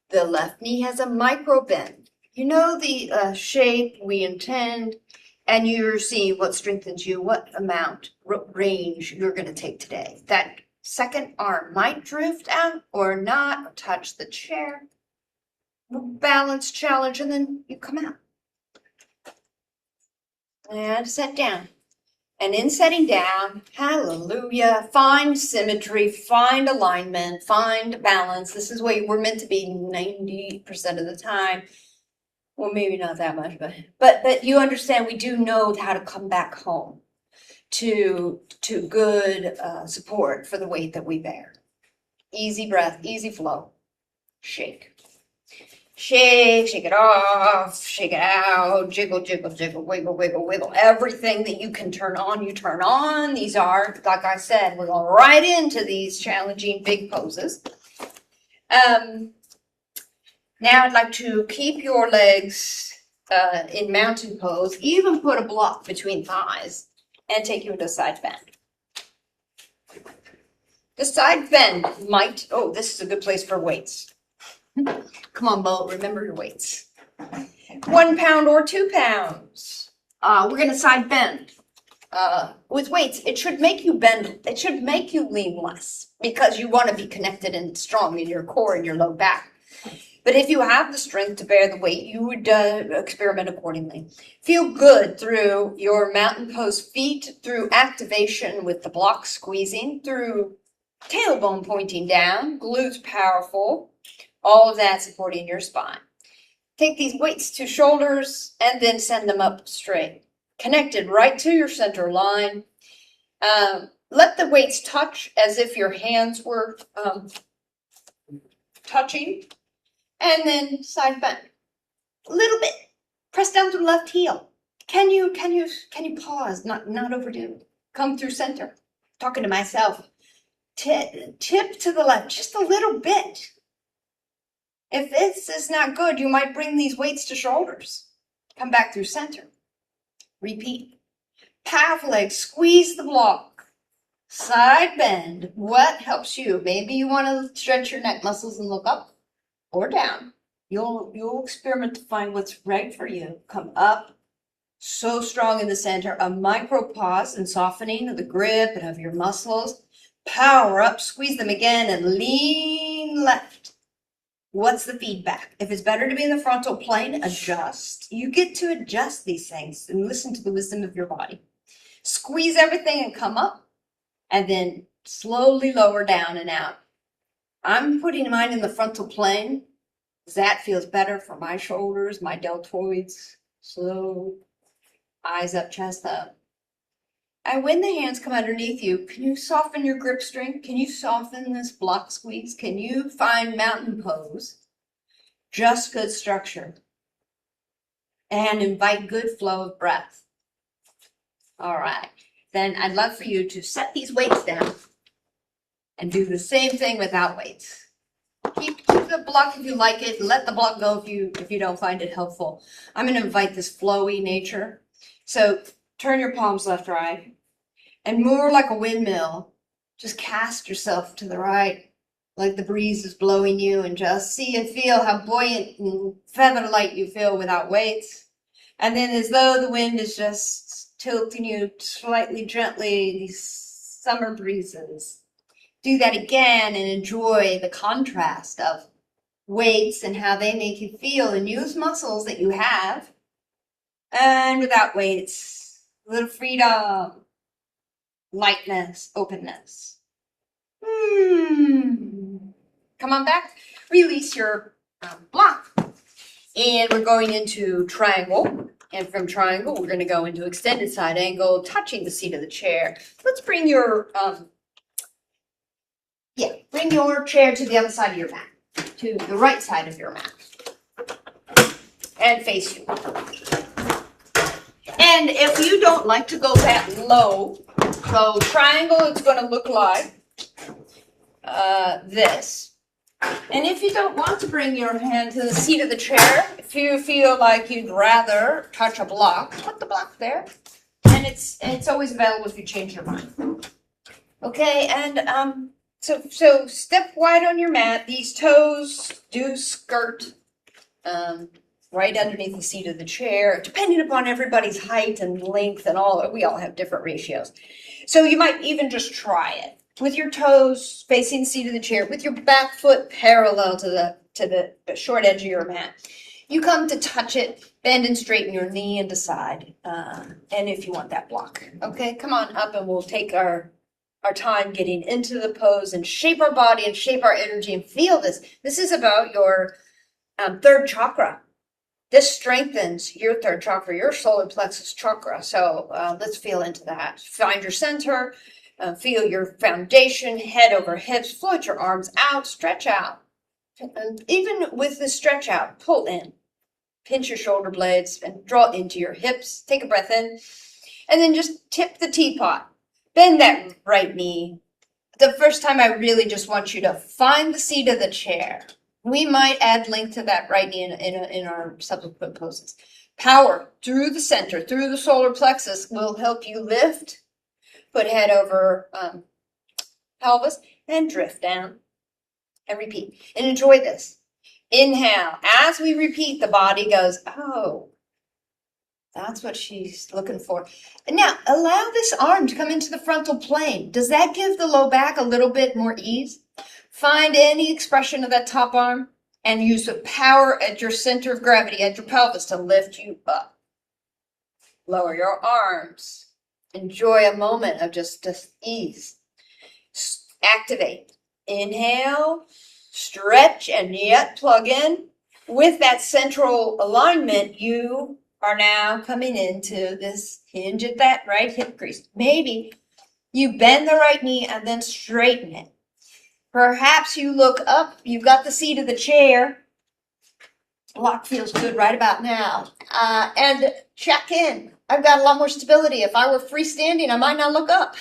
The left knee has a micro bend. You know the shape we intend, and you're seeing what strengthens you, what amount, range you're going to take today. That second arm might drift out or not, or touch the chair. Balance challenge, and then you come out. And set down. And in setting down, hallelujah, find symmetry, find alignment, find balance. This is where we're meant to be 90% of the time. Well, maybe not that much, but you understand we do know how to come back home to good support for the weight that we bear. Easy breath, easy flow. Shake. Shake, shake it off, shake it out, jiggle, jiggle, jiggle, wiggle, wiggle, wiggle. Everything that you can turn on, you turn on. These are, like I said, we're going right into these challenging big poses. Now I'd like to keep your legs in mountain pose, even put a block between thighs, and take you into a side bend. The side bend might, oh, this is a good place for weights. Come on, Bo, remember your weights. 1 pound or 2 pounds. We're going to side bend. With weights, it should make you bend. It should make you lean less because you want to be connected and strong in your core and your low back. But if you have the strength to bear the weight, you would experiment accordingly. Feel good through your mountain pose feet, through activation with the block squeezing, through tailbone pointing down, glutes powerful. All of that supporting your spine. Take these weights to shoulders and then send them up straight. Connected right to your center line. Let the weights touch as if your hands were touching. And then side bend. A little bit. Press down to the left heel. Can you pause? Not overdo. Come through center. Talking to myself. Tip to the left just a little bit. If this is not good, you might bring these weights to shoulders. Come back through center. Repeat. Half leg, squeeze the block. Side bend. What helps you? Maybe you want to stretch your neck muscles and look up or down. You'll experiment to find what's right for you. Come up. So strong in the center. A micro pause and softening of the grip and of your muscles. Power up, squeeze them again, and lean left. What's the feedback? If it's better to be in the frontal plane, adjust. You get to adjust these things and listen to the wisdom of your body. Squeeze everything and come up, and then slowly lower down and out. I'm putting mine in the frontal plane. That feels better for my shoulders, my deltoids. Slow, eyes up, chest up. And when the hands come underneath you, can you soften your grip strength? Can you soften this block squeeze? Can you find mountain pose? Just good structure. And invite good flow of breath. All right. Then I'd love for you to set these weights down and do the same thing without weights. Keep the block if you like it. Let the block go if you don't find it helpful. I'm going to invite this flowy nature. So turn your palms left, right. And more like a windmill, just cast yourself to the right, like the breeze is blowing you, and just see and feel how buoyant and feather light you feel without weights. And then as though the wind is just tilting you slightly gently, these summer breezes. Do that again and enjoy the contrast of weights and how they make you feel, and use muscles that you have. And without weights, a little freedom. Lightness, openness. Come on back. Release your block. And we're going into triangle. And from triangle, we're going to go into extended side angle, touching the seat of the chair. Let's bring your bring your chair to the other side of your mat, to the right side of your mat, and face you. And if you don't like to go that low, so triangle, it's going to look like this. And if you don't want to bring your hand to the seat of the chair, if you feel like you'd rather touch a block, put the block there. And it's always available if you change your mind. Okay, and so step wide on your mat. These toes do skirt right underneath the seat of the chair, depending upon everybody's height and length and all. We all have different ratios. So you might even just try it with your toes facing the seat of the chair, with your back foot parallel to the short edge of your mat. You come to touch it, bend and straighten your knee and decide. And if you want that block, okay, come on up, and we'll take our time getting into the pose and shape our body and shape our energy and feel this. This is about your third chakra. This strengthens your third chakra, your solar plexus chakra. So let's feel into that. Find your center, feel your foundation, head over hips, float your arms out, stretch out. And even with the stretch out, pull in. Pinch your shoulder blades and draw into your hips. Take a breath in. And then just tip the teapot. Bend that right knee. The first time, I really just want you to find the seat of the chair. We might add length to that right knee in our subsequent poses. Power through the center, through the solar plexus, will help you lift. Put head over pelvis and drift down. And repeat. And enjoy this. Inhale. As we repeat, the body goes, oh, that's what she's looking for. And now, allow this arm to come into the frontal plane. Does that give the low back a little bit more ease? Find any expression of that top arm and use the power at your center of gravity, at your pelvis, to lift you up. Lower your arms. Enjoy a moment of just ease. Activate. Inhale, stretch, and yet plug in. With that central alignment, you are now coming into this hinge at that right hip crease. Maybe you bend the right knee and then straighten it. Perhaps you look up, you've got the seat of the chair. Block feels good right about now. And check in. I've got a lot more stability. If I were freestanding, I might not look up.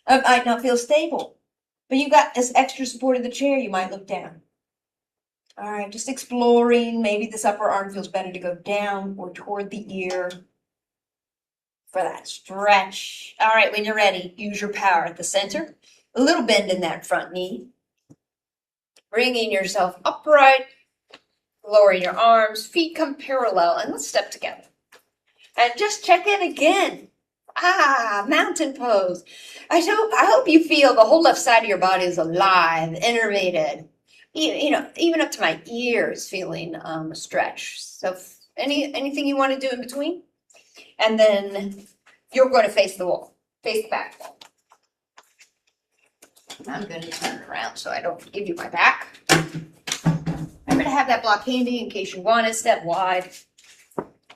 I might not feel stable. But you got this extra support of the chair, you might look down. All right, just exploring. Maybe this upper arm feels better to go down or toward the ear for that stretch. All right, when you're ready, use your power at the center. A little bend in that front knee. Bringing yourself upright, lowering your arms, feet come parallel, and let's step together. And just check in again. Mountain pose. I hope you feel the whole left side of your body is alive, innervated. Even up to my ears feeling a stretch. So anything you want to do in between? And then you're going to face the wall, face the back wall. I'm going to turn it around so I don't give you my back. Remember to have that block handy in case you want it. Step wide.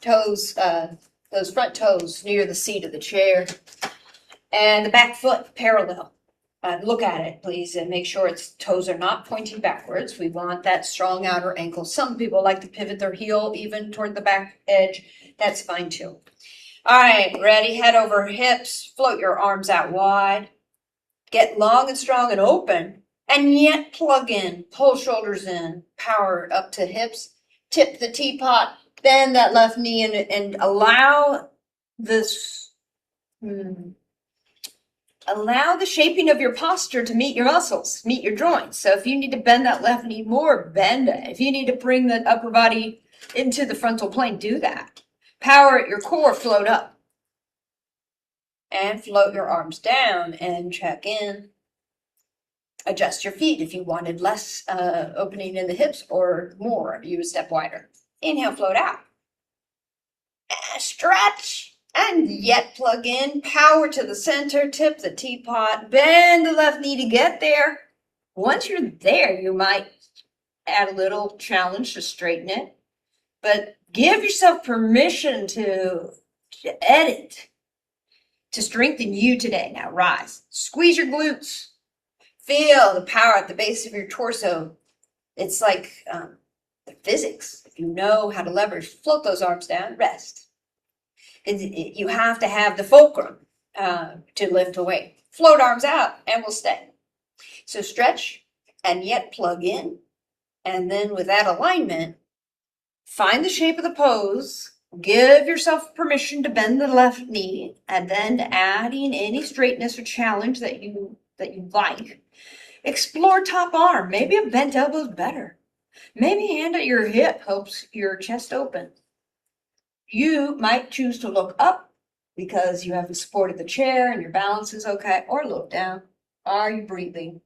Toes, those front toes near the seat of the chair. And the back foot parallel. Look at it, please, and make sure its toes are not pointing backwards. We want that strong outer ankle. Some people like to pivot their heel even toward the back edge. That's fine too. All right, ready? Head over hips. Float your arms out wide. Get long and strong and open, and yet plug in. Pull shoulders in. Power up to hips. Tip the teapot. Bend that left knee and allow this. Allow the shaping of your posture to meet your muscles, meet your joints. So if you need to bend that left knee more, bend it. If you need to bring the upper body into the frontal plane, do that. Power at your core, float up. And float your arms down and check in. Adjust your feet if you wanted less opening in the hips or more, you would step wider. Inhale, float out. Stretch. And yet plug in, power to the center, tip the teapot, bend the left knee to get there. Once you're there, you might add a little challenge to straighten it, but give yourself permission to edit, to strengthen you today. Now rise, squeeze your glutes, feel the power at the base of your torso. It's like the physics. If you know how to leverage, float those arms down, rest. You have to have the fulcrum to lift a weight. Float arms out and we'll stay. So stretch and yet plug in. And then with that alignment, find the shape of the pose. Give yourself permission to bend the left knee and then adding any straightness or challenge that you like. Explore top arm. Maybe a bent elbow is better. Maybe hand at your hip helps your chest open. You might choose to look up because you have the support of the chair and your balance is okay, or look down. Are you breathing?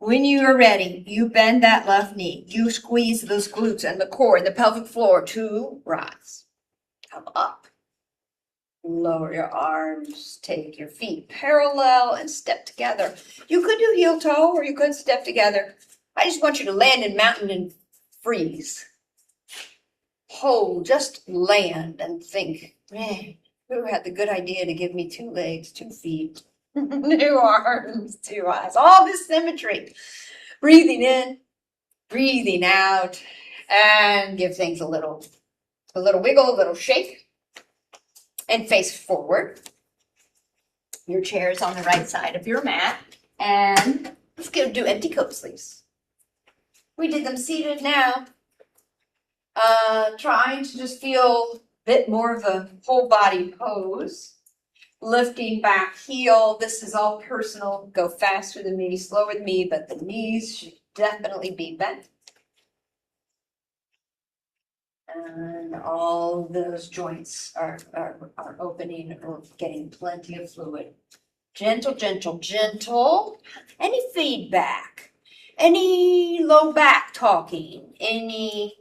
When you are ready, you bend that left knee. You squeeze those glutes and the core and the pelvic floor to rise. Come up. Lower your arms. Take your feet parallel and step together. You could do heel toe or you could step together. I just want you to land in mountain and freeze. Hold, just land and think, man, who had the good idea to give me 2 legs, 2 feet, 2 arms, 2 eyes, all this symmetry. Breathing in, breathing out, and give things a little wiggle, a little shake, and face forward. Your chair is on the right side of your mat, and let's go do empty coat sleeves. We did them seated now. Trying to just feel a bit more of a whole body pose. Lifting back heel. This is all personal. Go faster than me, slower than me, but the knees should definitely be bent. And all those joints are opening or getting plenty of fluid. Gentle, gentle, gentle. Any feedback? Any low back talking? Any,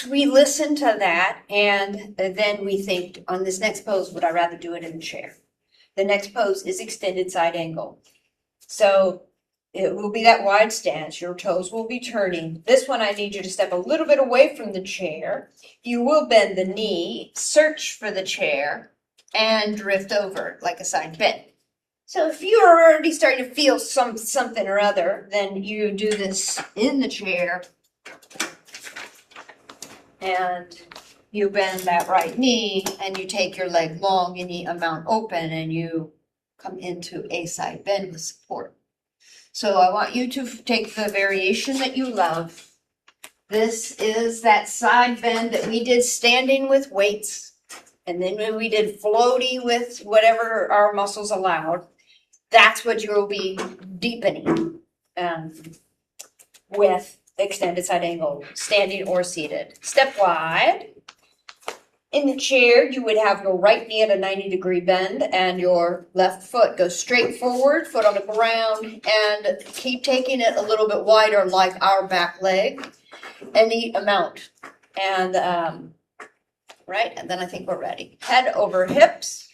we listen to that and then we think on this next pose, would I rather do it in the chair? The next pose is extended side angle. So it will be that wide stance. Your toes will be turning. This one, I need you to step a little bit away from the chair. You will bend the knee, search for the chair, and drift over like a side bend. So if you are already starting to feel something or other, then you do this in the chair. And you bend that right knee and you take your leg long, any amount open, and you come into a side bend with support. So I want you to take the variation that you love. This is that side bend that we did standing with weights. And then when we did floaty with whatever our muscles allowed, that's what you'll be deepening with extended side angle, standing or seated. Step wide. In the chair, you would have your right knee at a 90-degree bend and your left foot goes straight forward, foot on the ground, and keep taking it a little bit wider like our back leg, any amount. And, right, and then I think we're ready. Head over hips.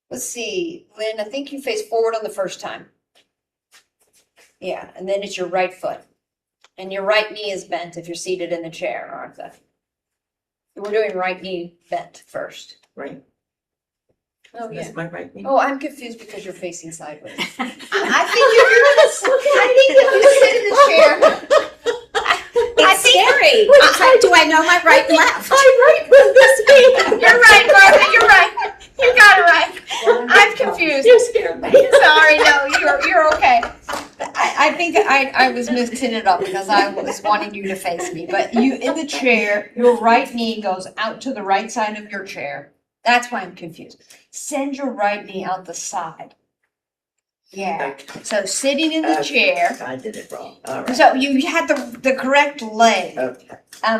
Let's see, Lynn, I think you face forward on the first time. Yeah, and then it's your right foot. And your right knee is bent if you're seated in the chair, Martha. We're doing right knee bent first. Right. Oh, yeah. That's my right knee. Oh, I'm confused because you're facing sideways. I think if you sit in the chair. It's scary. Do I know my right and left? You're right, Martha, you're right. You got it right. I'm confused. You scared me. Sorry, no, you're okay. I think I was mixing it up because I was wanting you to face me. But you in the chair, your right knee goes out to the right side of your chair. That's why I'm confused. Send your right knee out the side. Yeah. Okay. So sitting in the chair. I did it wrong. All right. So you had the correct leg. Okay.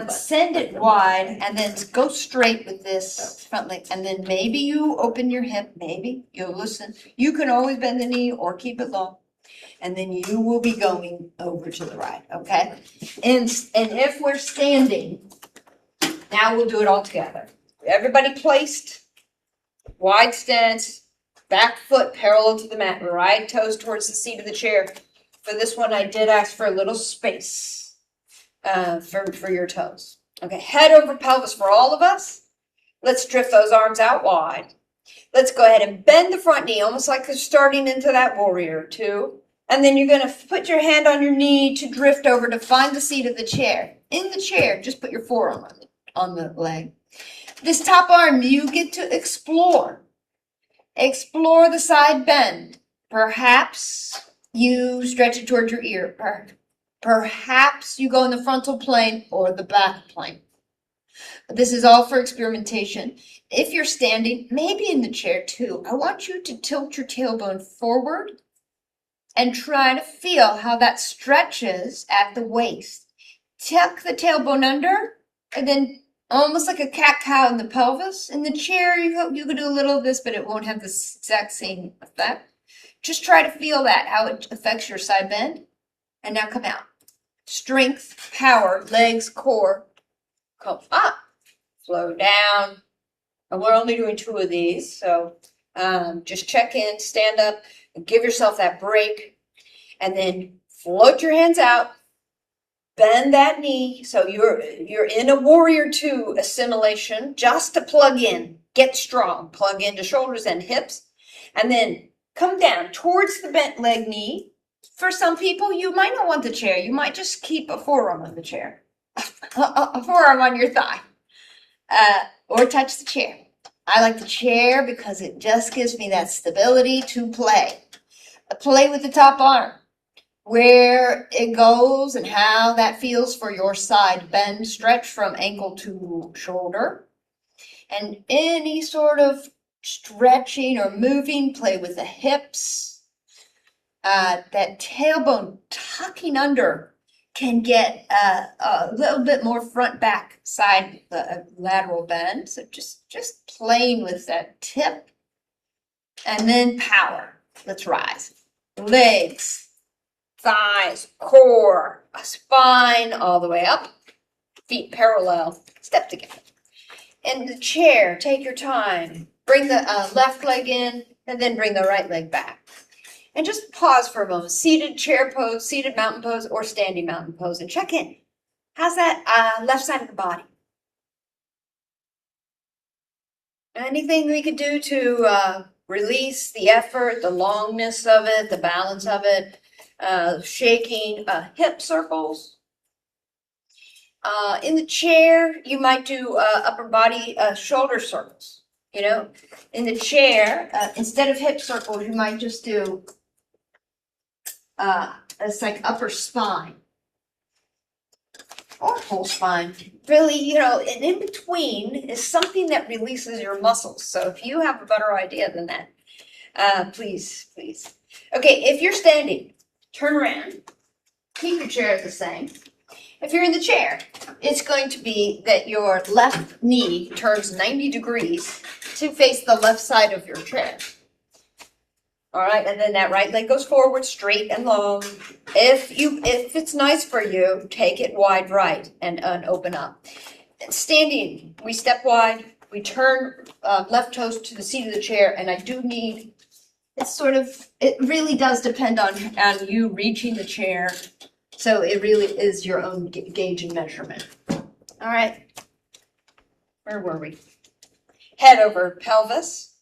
Send it wide and then go straight with this front leg. And then maybe you open your hip, maybe you'll listen. You can always bend the knee or keep it low. And then you will be going over to the right, okay? And if we're standing, now we'll do it all together. Everybody placed, wide stance, back foot parallel to the mat, right toes towards the seat of the chair. For this one, I did ask for a little space for your toes. Okay, head over pelvis for all of us. Let's drift those arms out wide. Let's go ahead and bend the front knee, almost like you're starting into that warrior two. And then you're going to put your hand on your knee to drift over to find the seat of the chair. In the chair, just put your forearm on the leg. This top arm, you get to explore. Explore the side bend. Perhaps you stretch it towards your ear. Perhaps you go in the frontal plane or the back plane. This is all for experimentation. If you're standing, maybe in the chair too, I want you to tilt your tailbone forward and try to feel how that stretches at the waist. Tuck the tailbone under, and then almost like a cat-cow in the pelvis. In the chair, you could do a little of this, but it won't have the exact same effect. Just try to feel that, how it affects your side bend. And now come out. Strength, power, legs, core. Come up, slow down. And we're only doing 2 of these, so just check in, stand up, and give yourself that break. And then float your hands out. Bend that knee, so you're in a warrior two assimilation, just to plug in, get strong, plug into shoulders and hips, and then come down towards the bent leg knee. For some people, you might not want the chair. You might just keep a forearm on the chair, a forearm on your thigh, or touch the chair. I like the chair because it just gives me that stability to play. Play with the top arm. Where it goes and how that feels for your side bend, stretch from ankle to shoulder. And any sort of stretching or moving, play with the hips. That tailbone tucking under can get a little bit more front back side lateral bend. So just playing with that tip. And then power. Let's rise. Legs. Thighs, core, spine, all the way up, feet parallel, step together. In the chair, take your time. Bring the left leg in, and then bring the right leg back. And just pause for a moment. Seated chair pose, seated mountain pose, or standing mountain pose, and check in. How's that left side of the body? Anything we could do to release the effort, the longness of it, the balance of it? Shaking hip circles. In the chair, you might do upper body shoulder circles. You know, in the chair, instead of hip circles, you might just do it's like upper spine or whole spine. Really, you know, and in between is something that releases your muscles. So if you have a better idea than that, please. Okay, if you're standing, turn around, keep your chair the same, If you're in the chair, it's going to be that your left knee turns 90 degrees to face the left side of your chair. All right, and then that right leg goes forward, straight and long. If it's nice for you, take it wide right and open up. Standing, we step wide, we turn left toes to the seat of the chair, and I do need, it really does depend on you reaching the chair. So it really is your own gauge and measurement. All right, where were we? Head over pelvis,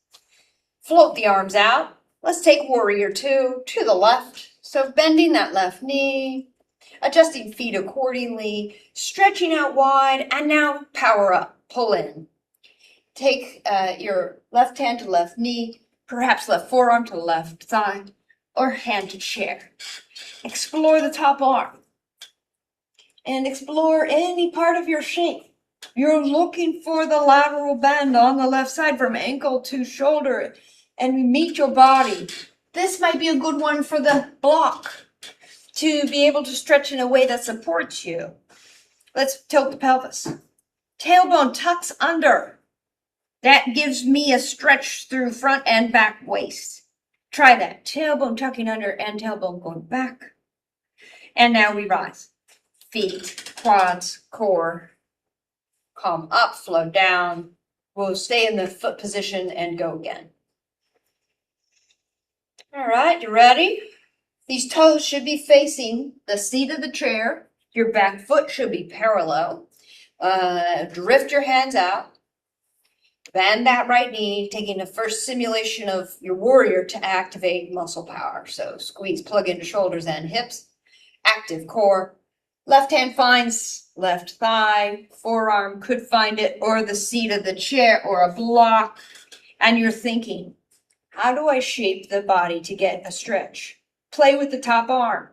float the arms out. Let's take warrior two to the left. So bending that left knee, adjusting feet accordingly, stretching out wide, and now power up, pull in. Take your left hand to left knee, perhaps left forearm to left thigh, or hand to chair. Explore the top arm and explore any part of your shape. You're looking for the lateral bend on the left side from ankle to shoulder and meet your body. This might be a good one for the block to be able to stretch in a way that supports you. Let's tilt the pelvis. Tailbone tucks under. That gives me a stretch through front and back waist. Try that. Tailbone tucking under and tailbone going back. And now we rise. Feet, quads, core. Come up, flow down. We'll stay in the foot position and go again. All right, you ready? These toes should be facing the seat of the chair. Your back foot should be parallel. Drift your hands out. Bend that right knee, taking the first simulation of your warrior to activate muscle power. So squeeze, plug into shoulders and hips. Active core. Left hand finds left thigh. Forearm could find it, or the seat of the chair, or a block. And you're thinking, how do I shape the body to get a stretch? Play with the top arm.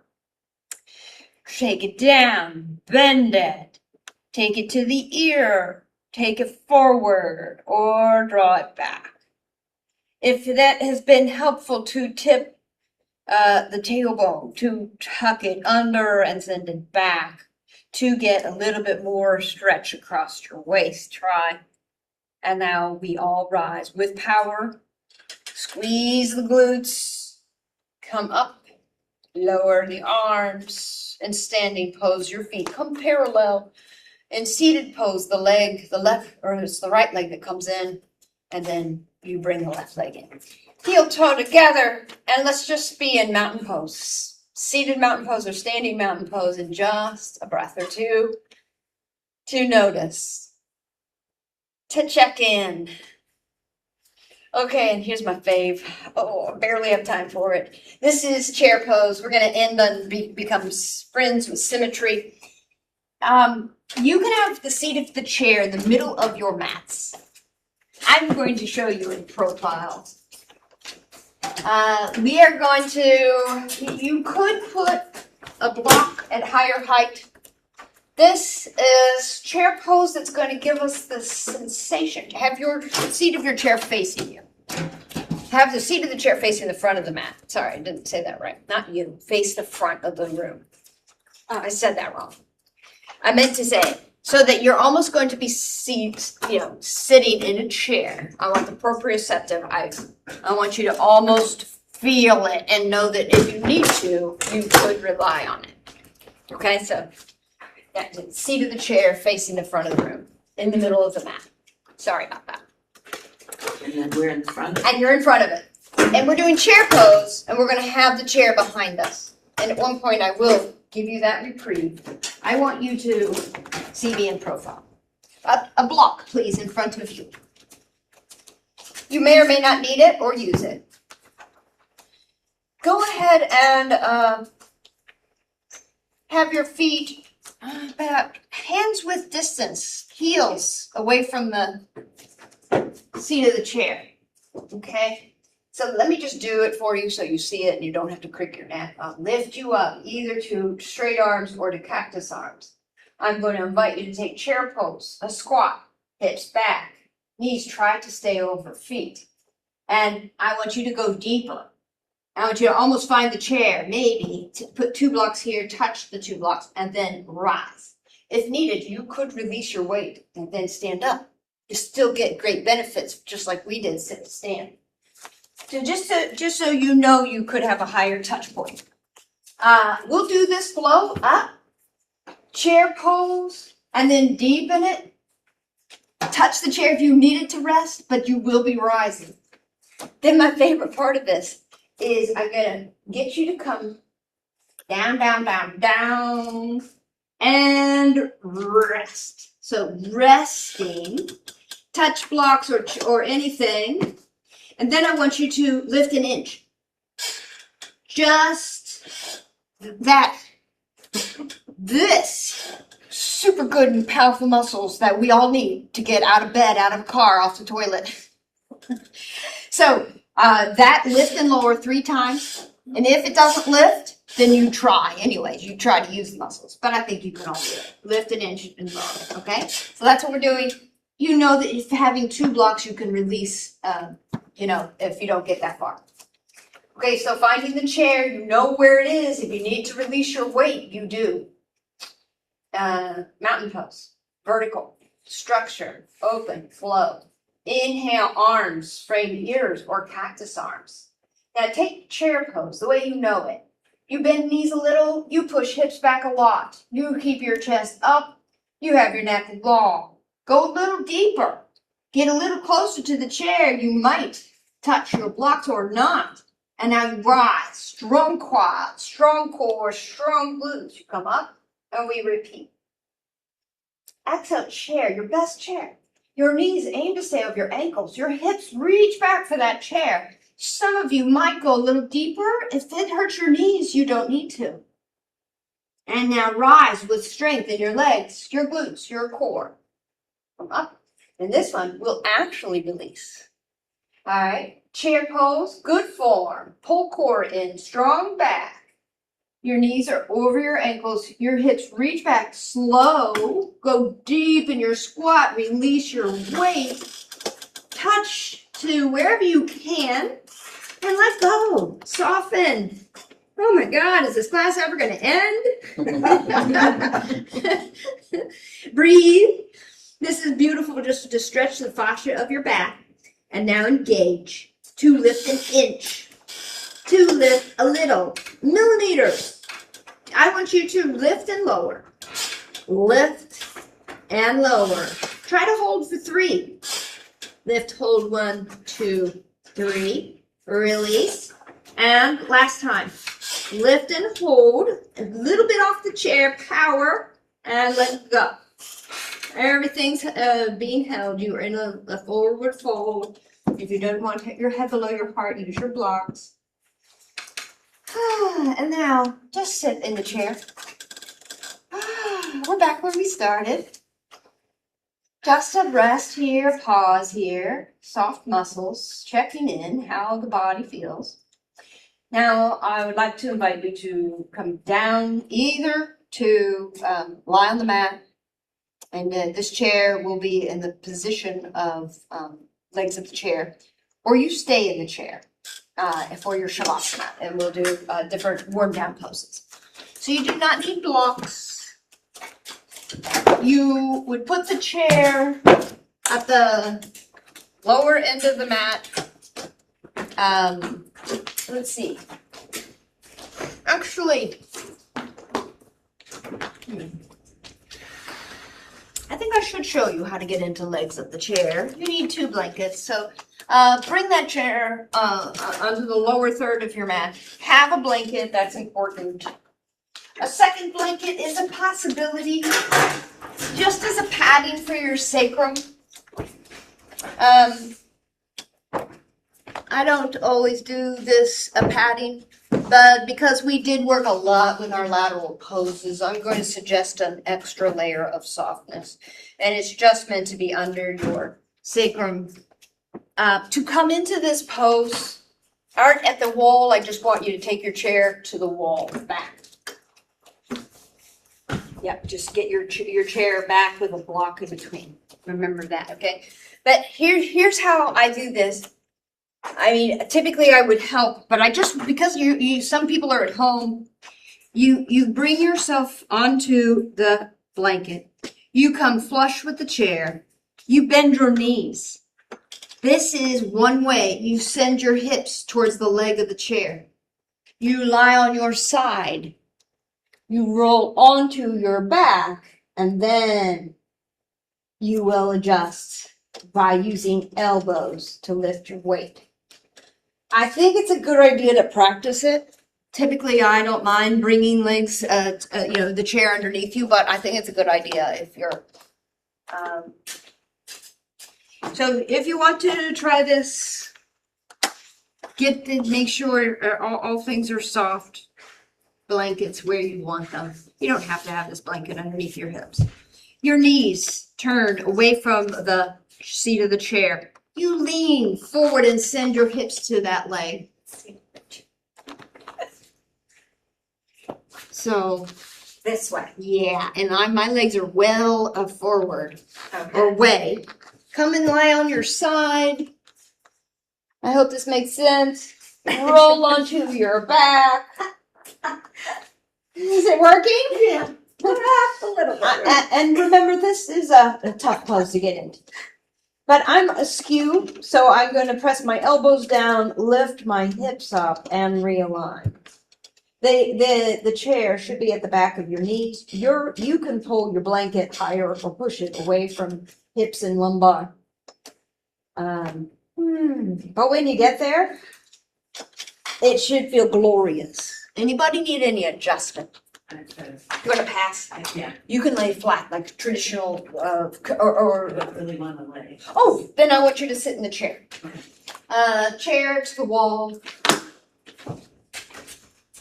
Shake it down, bend it. Take it to the ear. Take it forward or draw it back. If that has been helpful to tip the tailbone, to tuck it under and send it back, to get a little bit more stretch across your waist, try. And now we all rise with power. Squeeze the glutes, come up, lower the arms, and standing pose your feet. Come parallel. In seated pose, the left, or it's the right leg that comes in, and then you bring the left leg in. Heel toe together, and let's just be in mountain pose. Seated mountain pose or standing mountain pose in just a breath or two to notice, to check in. Okay, and here's my fave. Oh, I barely have time for it. This is chair pose. We're going to end on become sprints with symmetry. You can have the seat of the chair in the middle of your mats. I'm going to show you in profile. We are going to, you could put a block at higher height. This is chair pose that's going to give us the sensation. Have your seat of your chair facing you. Have the seat of the chair facing the front of the mat. Sorry, I didn't say that right. Not you. Face the front of the room. I said that wrong. I meant to say, so that you're almost going to be sitting in a chair. I want the proprioceptive. I want you to almost feel it and know that if you need to, you could rely on it. Okay, so that seat of the chair facing the front of the room, in the middle of the mat. Sorry about that. And then we're in front of it. And you're in front of it. And we're doing chair pose, and we're going to have the chair behind us. And at one point, I will give you that reprieve. I want you to see me in profile. A block, please, in front of you. You may or may not need it or use it. Go ahead and have your feet about hands width distance, heels away from the seat of the chair. Okay? So let me just do it for you so you see it and you don't have to crick your neck. I'll lift you up either to straight arms or to cactus arms. I'm going to invite you to take chair pose, a squat, hips back, knees try to stay over feet. And I want you to go deeper. I want you to almost find the chair, maybe, to put 2 blocks here, touch the 2 blocks, and then rise. if needed, you could release your weight and then stand up. You still get great benefits, just like we did sit to stand. So just so you know, you could have a higher touch point. We'll do this flow up, chair pose, and then deepen it. Touch the chair if you need it to rest, but you will be rising. Then my favorite part of this is I'm gonna get you to come down, down, down, down, and rest. So resting, touch blocks or anything, and then I want you to lift an inch. Just that. This super good and powerful muscles that we all need to get out of bed, out of a car, off the toilet. So that lift and lower 3 times. And if it doesn't lift, then you try anyways. You try to use the muscles. But I think you can all do it. Lift an inch and lower, okay? So that's what we're doing. You know that if having 2 blocks, you can release, if you don't get that far. Okay, so finding the chair, you know where it is. If you need to release your weight, you do. Mountain pose, vertical, structure, open, flow. Inhale, arms, frame ears, or cactus arms. Now take chair pose the way you know it. You bend knees a little, you push hips back a lot. You keep your chest up, you have your neck long. Go a little deeper. Get a little closer to the chair. You might touch your blocks or not. And now you rise. Strong quads, strong core, strong glutes. You come up and we repeat. Exhale, chair, your best chair. Your knees aim to stay over your ankles. Your hips reach back for that chair. Some of you might go a little deeper. If it hurts your knees, you don't need to. And now rise with strength in your legs, your glutes, your core. Come up. And this one will actually release. All right. Chair pose, good form. Pull core in, strong back. Your knees are over your ankles. Your hips reach back slow. Go deep in your squat. Release your weight. Touch to wherever you can. And let go. Soften. Oh my God, is this class ever going to end? Breathe. This is beautiful just to stretch the fascia of your back. And now engage. To lift an inch. To lift a little. Millimeters. I want you to lift and lower. Lift and lower. Try to hold for 3. Lift, hold 1, 2, 3. Release. And last time. Lift and hold. A little bit off the chair. Power. And let go. Everything's being held. You are in a forward fold. If you don't want your head below your heart, use your blocks. And now, just sit in the chair. We're back where we started. Just a rest here, pause here. Soft muscles, checking in how the body feels. Now, I would like to invite you to come down either to lie on the mat. And this chair will be in the position of legs of the chair. Or you stay in the chair. For your shavasana, and we'll do different warm down poses. So you do not need blocks. You would put the chair at the lower end of the mat. Let's see. Actually, I think I should show you how to get into legs of the chair. You need 2 blankets, so bring that chair onto the lower third of your mat. Have a blanket, that's important. A second blanket is a possibility, just as a padding for your sacrum. I don't always do this padding, but because we did work a lot with our lateral poses, I'm going to suggest an extra layer of softness. And it's just meant to be under your sacrum. To come into this pose, aren't at the wall, I just want you to take your chair to the wall, back. Yep, just get your chair back with a block in between. Remember that, okay? But here's how I do this. I mean, typically I would help, but I just, because you some people are at home, you bring yourself onto the blanket. You come flush with the chair. You bend your knees. This is one way. You send your hips towards the leg of the chair. You lie on your side. You roll onto your back, and then you will adjust by using elbows to lift your weight. I think it's a good idea to practice it. Typically, I don't mind bringing legs, the chair underneath you, but I think it's a good idea if you're. So if you want to try this, make sure all things are soft. Blankets where you want them. You don't have to have this blanket underneath your hips. Your knees turned away from the seat of the chair. You lean forward and send your hips to that leg. So This way. yeah, and my legs are well forward Okay. or way. Come and lie on your side. I hope this makes sense. Roll onto your back. Is it working? Yeah. Perhaps a little bit. And remember, this is a tough pose to get into. But I'm askew, so I'm going to press my elbows down, lift my hips up, and realign. The chair should be at the back of your knees. You can pull your blanket higher or push it away from hips and lumbar. But when you get there, it should feel glorious. Anybody need any adjustment? You want to pass? Yeah, You can lay flat like traditional, I or don't really want to lay. oh, then I want you to sit in the chair. Chair to the wall.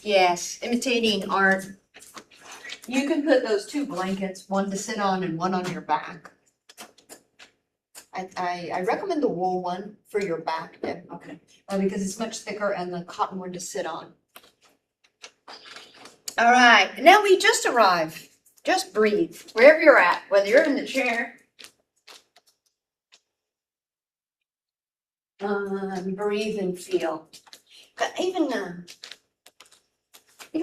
Yes, imitating art. You can put those two blankets, one to sit on and one on your back. I recommend the wool one for your back, Deb, Okay. because it's much thicker, and the cotton one to sit on. All right, now we just arrived. Just breathe wherever you're at, whether you're in the chair. Breathe and feel. Even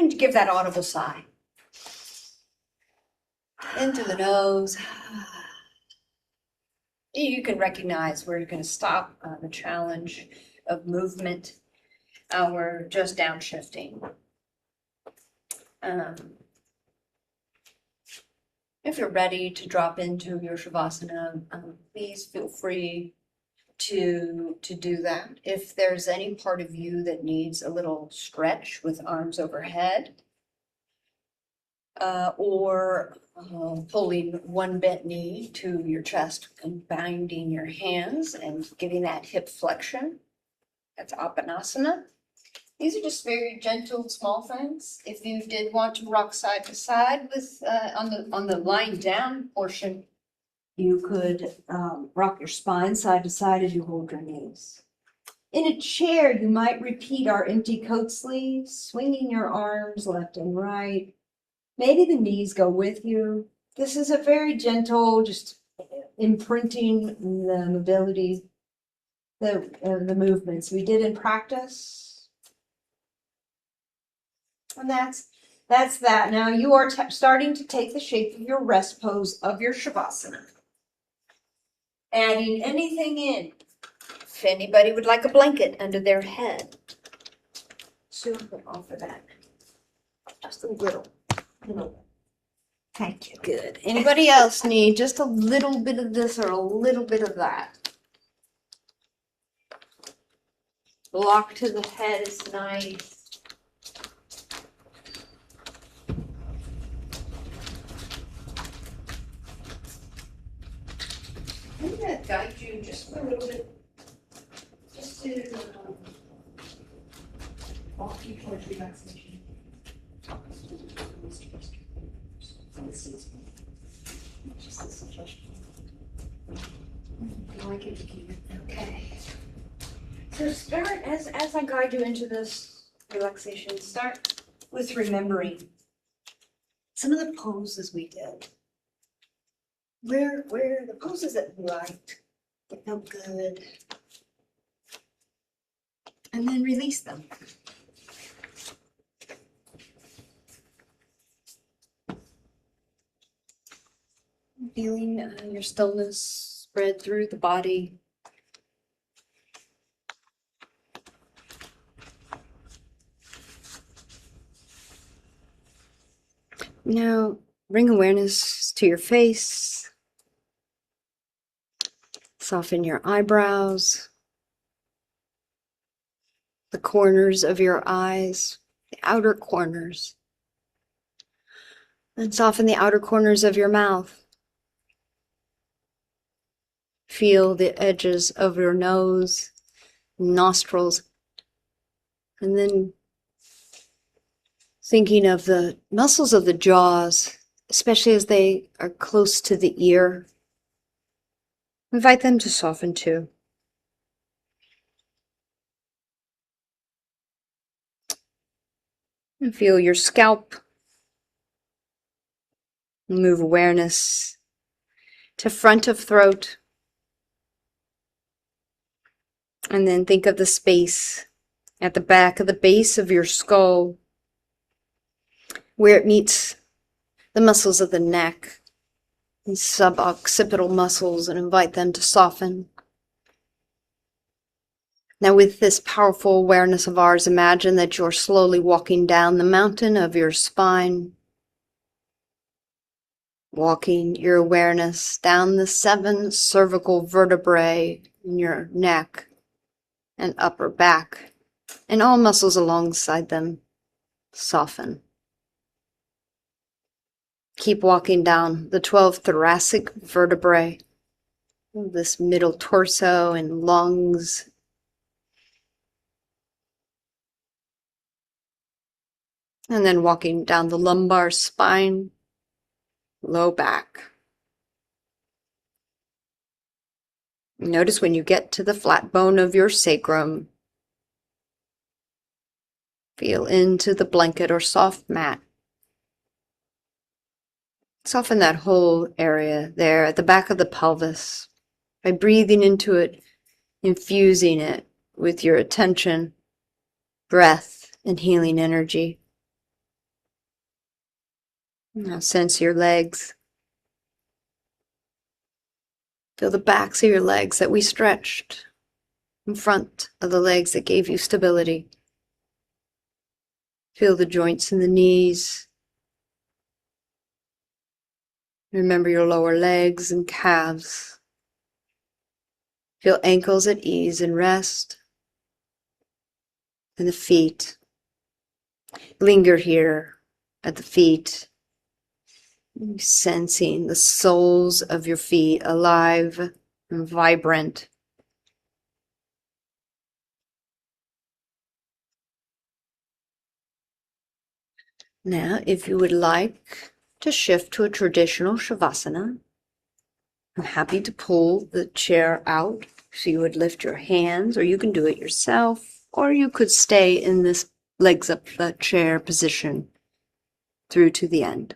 to give that audible sigh. Into the nose. You can recognize where you're going to stop the challenge of movement. We're just downshifting. If you're ready to drop into your shavasana, please feel free to do that. If there's any part of you that needs a little stretch with arms overhead, or pulling one bent knee to your chest and binding your hands and giving that hip flexion, that's Apanasana. These are just very gentle, small things. If you did want to rock side to side with on the lying down portion, you could rock your spine side to side as you hold your knees. In a chair, you might repeat our empty coat sleeves, swinging your arms left and right. Maybe the knees go with you. This is a very gentle, just imprinting the mobility, the movements we did in practice. And that's that. Now you are starting to take the shape of your rest pose of your shavasana. Adding anything in. If anybody would like a blanket under their head, soon we'll offer that. Just a little. Thank you. Good. Anybody else need just a little bit of this or a little bit of that? Lock to the head is nice. I'm going to guide you just for a little bit, just to walk you towards relaxation. Okay. So start, as I guide you into this relaxation, start with remembering some of the poses we did. Where the poses that we liked, that felt good, and then release them. feeling your stillness spread through the body. Now, bring awareness to your face. Soften your eyebrows, the corners of your eyes, the outer corners. And soften the outer corners of your mouth. Feel the edges of your nose, nostrils, and then thinking of the muscles of the jaws, especially as they are close to the ear. Invite them to soften too. And feel your scalp. Move awareness to front of throat. And then think of the space at the back of the base of your skull where it meets the muscles of the neck, these suboccipital muscles, and invite them to soften. Now, with this powerful awareness of ours, imagine that you're slowly walking down the mountain of your spine, walking your awareness down the 7 cervical vertebrae in your neck and upper back, and all muscles alongside them soften. Keep walking down the 12 thoracic vertebrae, this middle torso and lungs. And then walking down the lumbar spine, low back. Notice when you get to the flat bone of your sacrum, feel into the blanket or soft mat. Soften that whole area there at the back of the pelvis by breathing into it, infusing it with your attention, breath, and healing energy. Now sense your legs. Feel the backs of your legs that we stretched in front of the legs that gave you stability. Feel the joints in the knees. Remember your lower legs and calves. Feel ankles at ease and rest. And the feet. Linger here at the feet. Sensing the soles of your feet alive and vibrant. Now, if you would like to shift to a traditional Shavasana, I'm happy to pull the chair out. So you would lift your hands, or you can do it yourself, or you could stay in this legs up the chair position through to the end.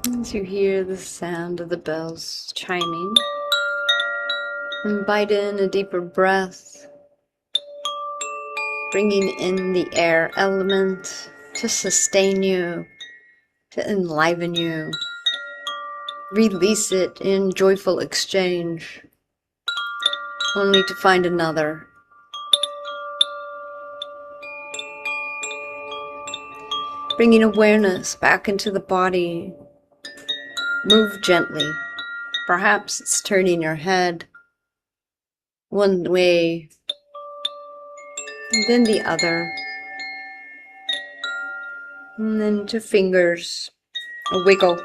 As you hear the sound of the bells chiming, invite in a deeper breath, bringing in the air element to sustain you, to enliven you. Release it in joyful exchange, only to find another. Bringing awareness back into the body. Move gently. Perhaps it's turning your head one way, and then the other. And then to fingers, a wiggle,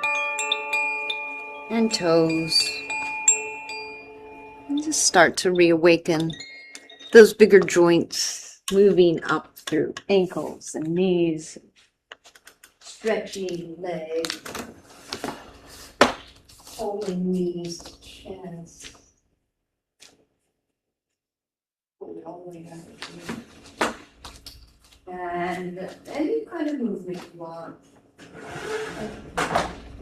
and toes. And just start to reawaken those bigger joints, moving up through ankles and knees, stretching legs, holding knees to chest. Pull it all the way back. And any kind of movement you want.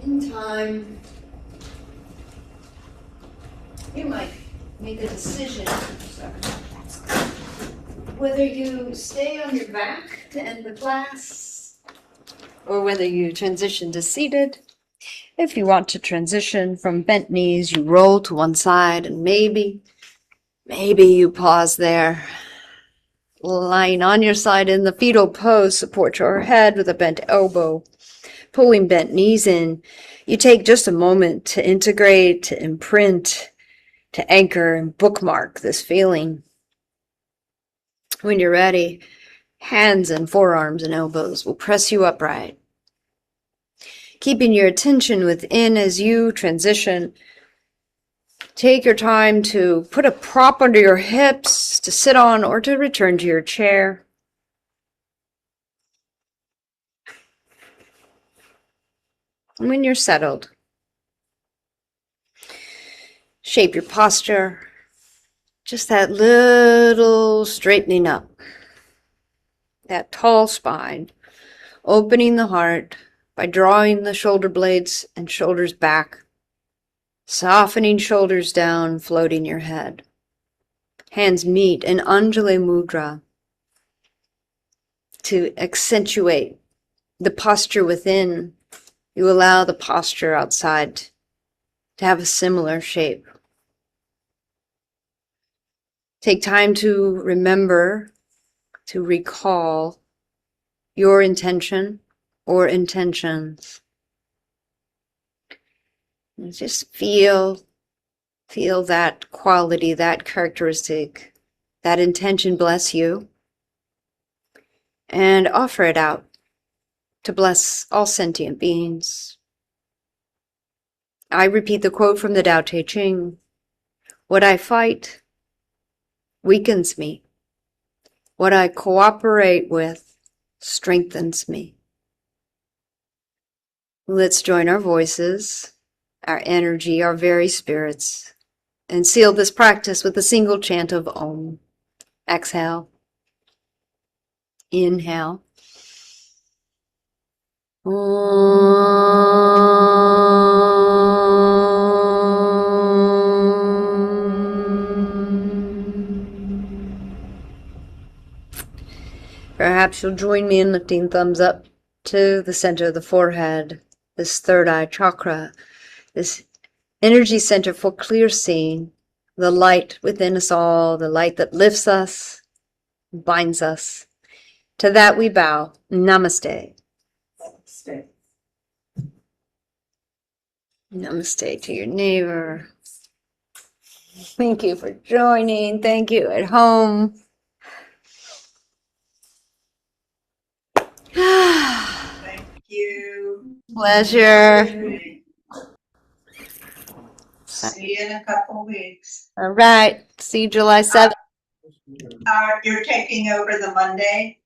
In time, you might make a decision whether you stay on your back to end the class or whether you transition to seated. If you want to transition from bent knees, you roll to one side and maybe you pause there. Lying on your side in the fetal pose, support your head with a bent elbow. Pulling bent knees in, you take just a moment to integrate, to imprint, to anchor and bookmark this feeling. When you're ready, hands and forearms and elbows will press you upright. Keeping your attention within as you transition, take your time to put a prop under your hips to sit on or to return to your chair. And when you're settled, shape your posture, just that little straightening up, that tall spine, opening the heart by drawing the shoulder blades and shoulders back, softening shoulders down, floating your head. Hands meet in Anjali Mudra to accentuate the posture within. You allow the posture outside to have a similar shape. Take time to remember, to recall your intention or intentions. And just feel that quality, that characteristic, that intention bless you, and offer it out to bless all sentient beings. I repeat the quote from the Tao Te Ching. What I fight weakens me. What I cooperate with strengthens me. Let's join our voices, our energy, our very spirits, and seal this practice with a single chant of Om. Exhale. Inhale. Perhaps you'll join me in lifting thumbs up to the center of the forehead, this third eye chakra, this energy center for clear seeing, the light within us all, the light that lifts us, binds us. To that we bow. Namaste. Namaste. Namaste to your neighbor. Thank you for joining. Thank you at home. Thank you. Pleasure. See you in a couple weeks. All right. See you July 7th. You're taking over the Monday?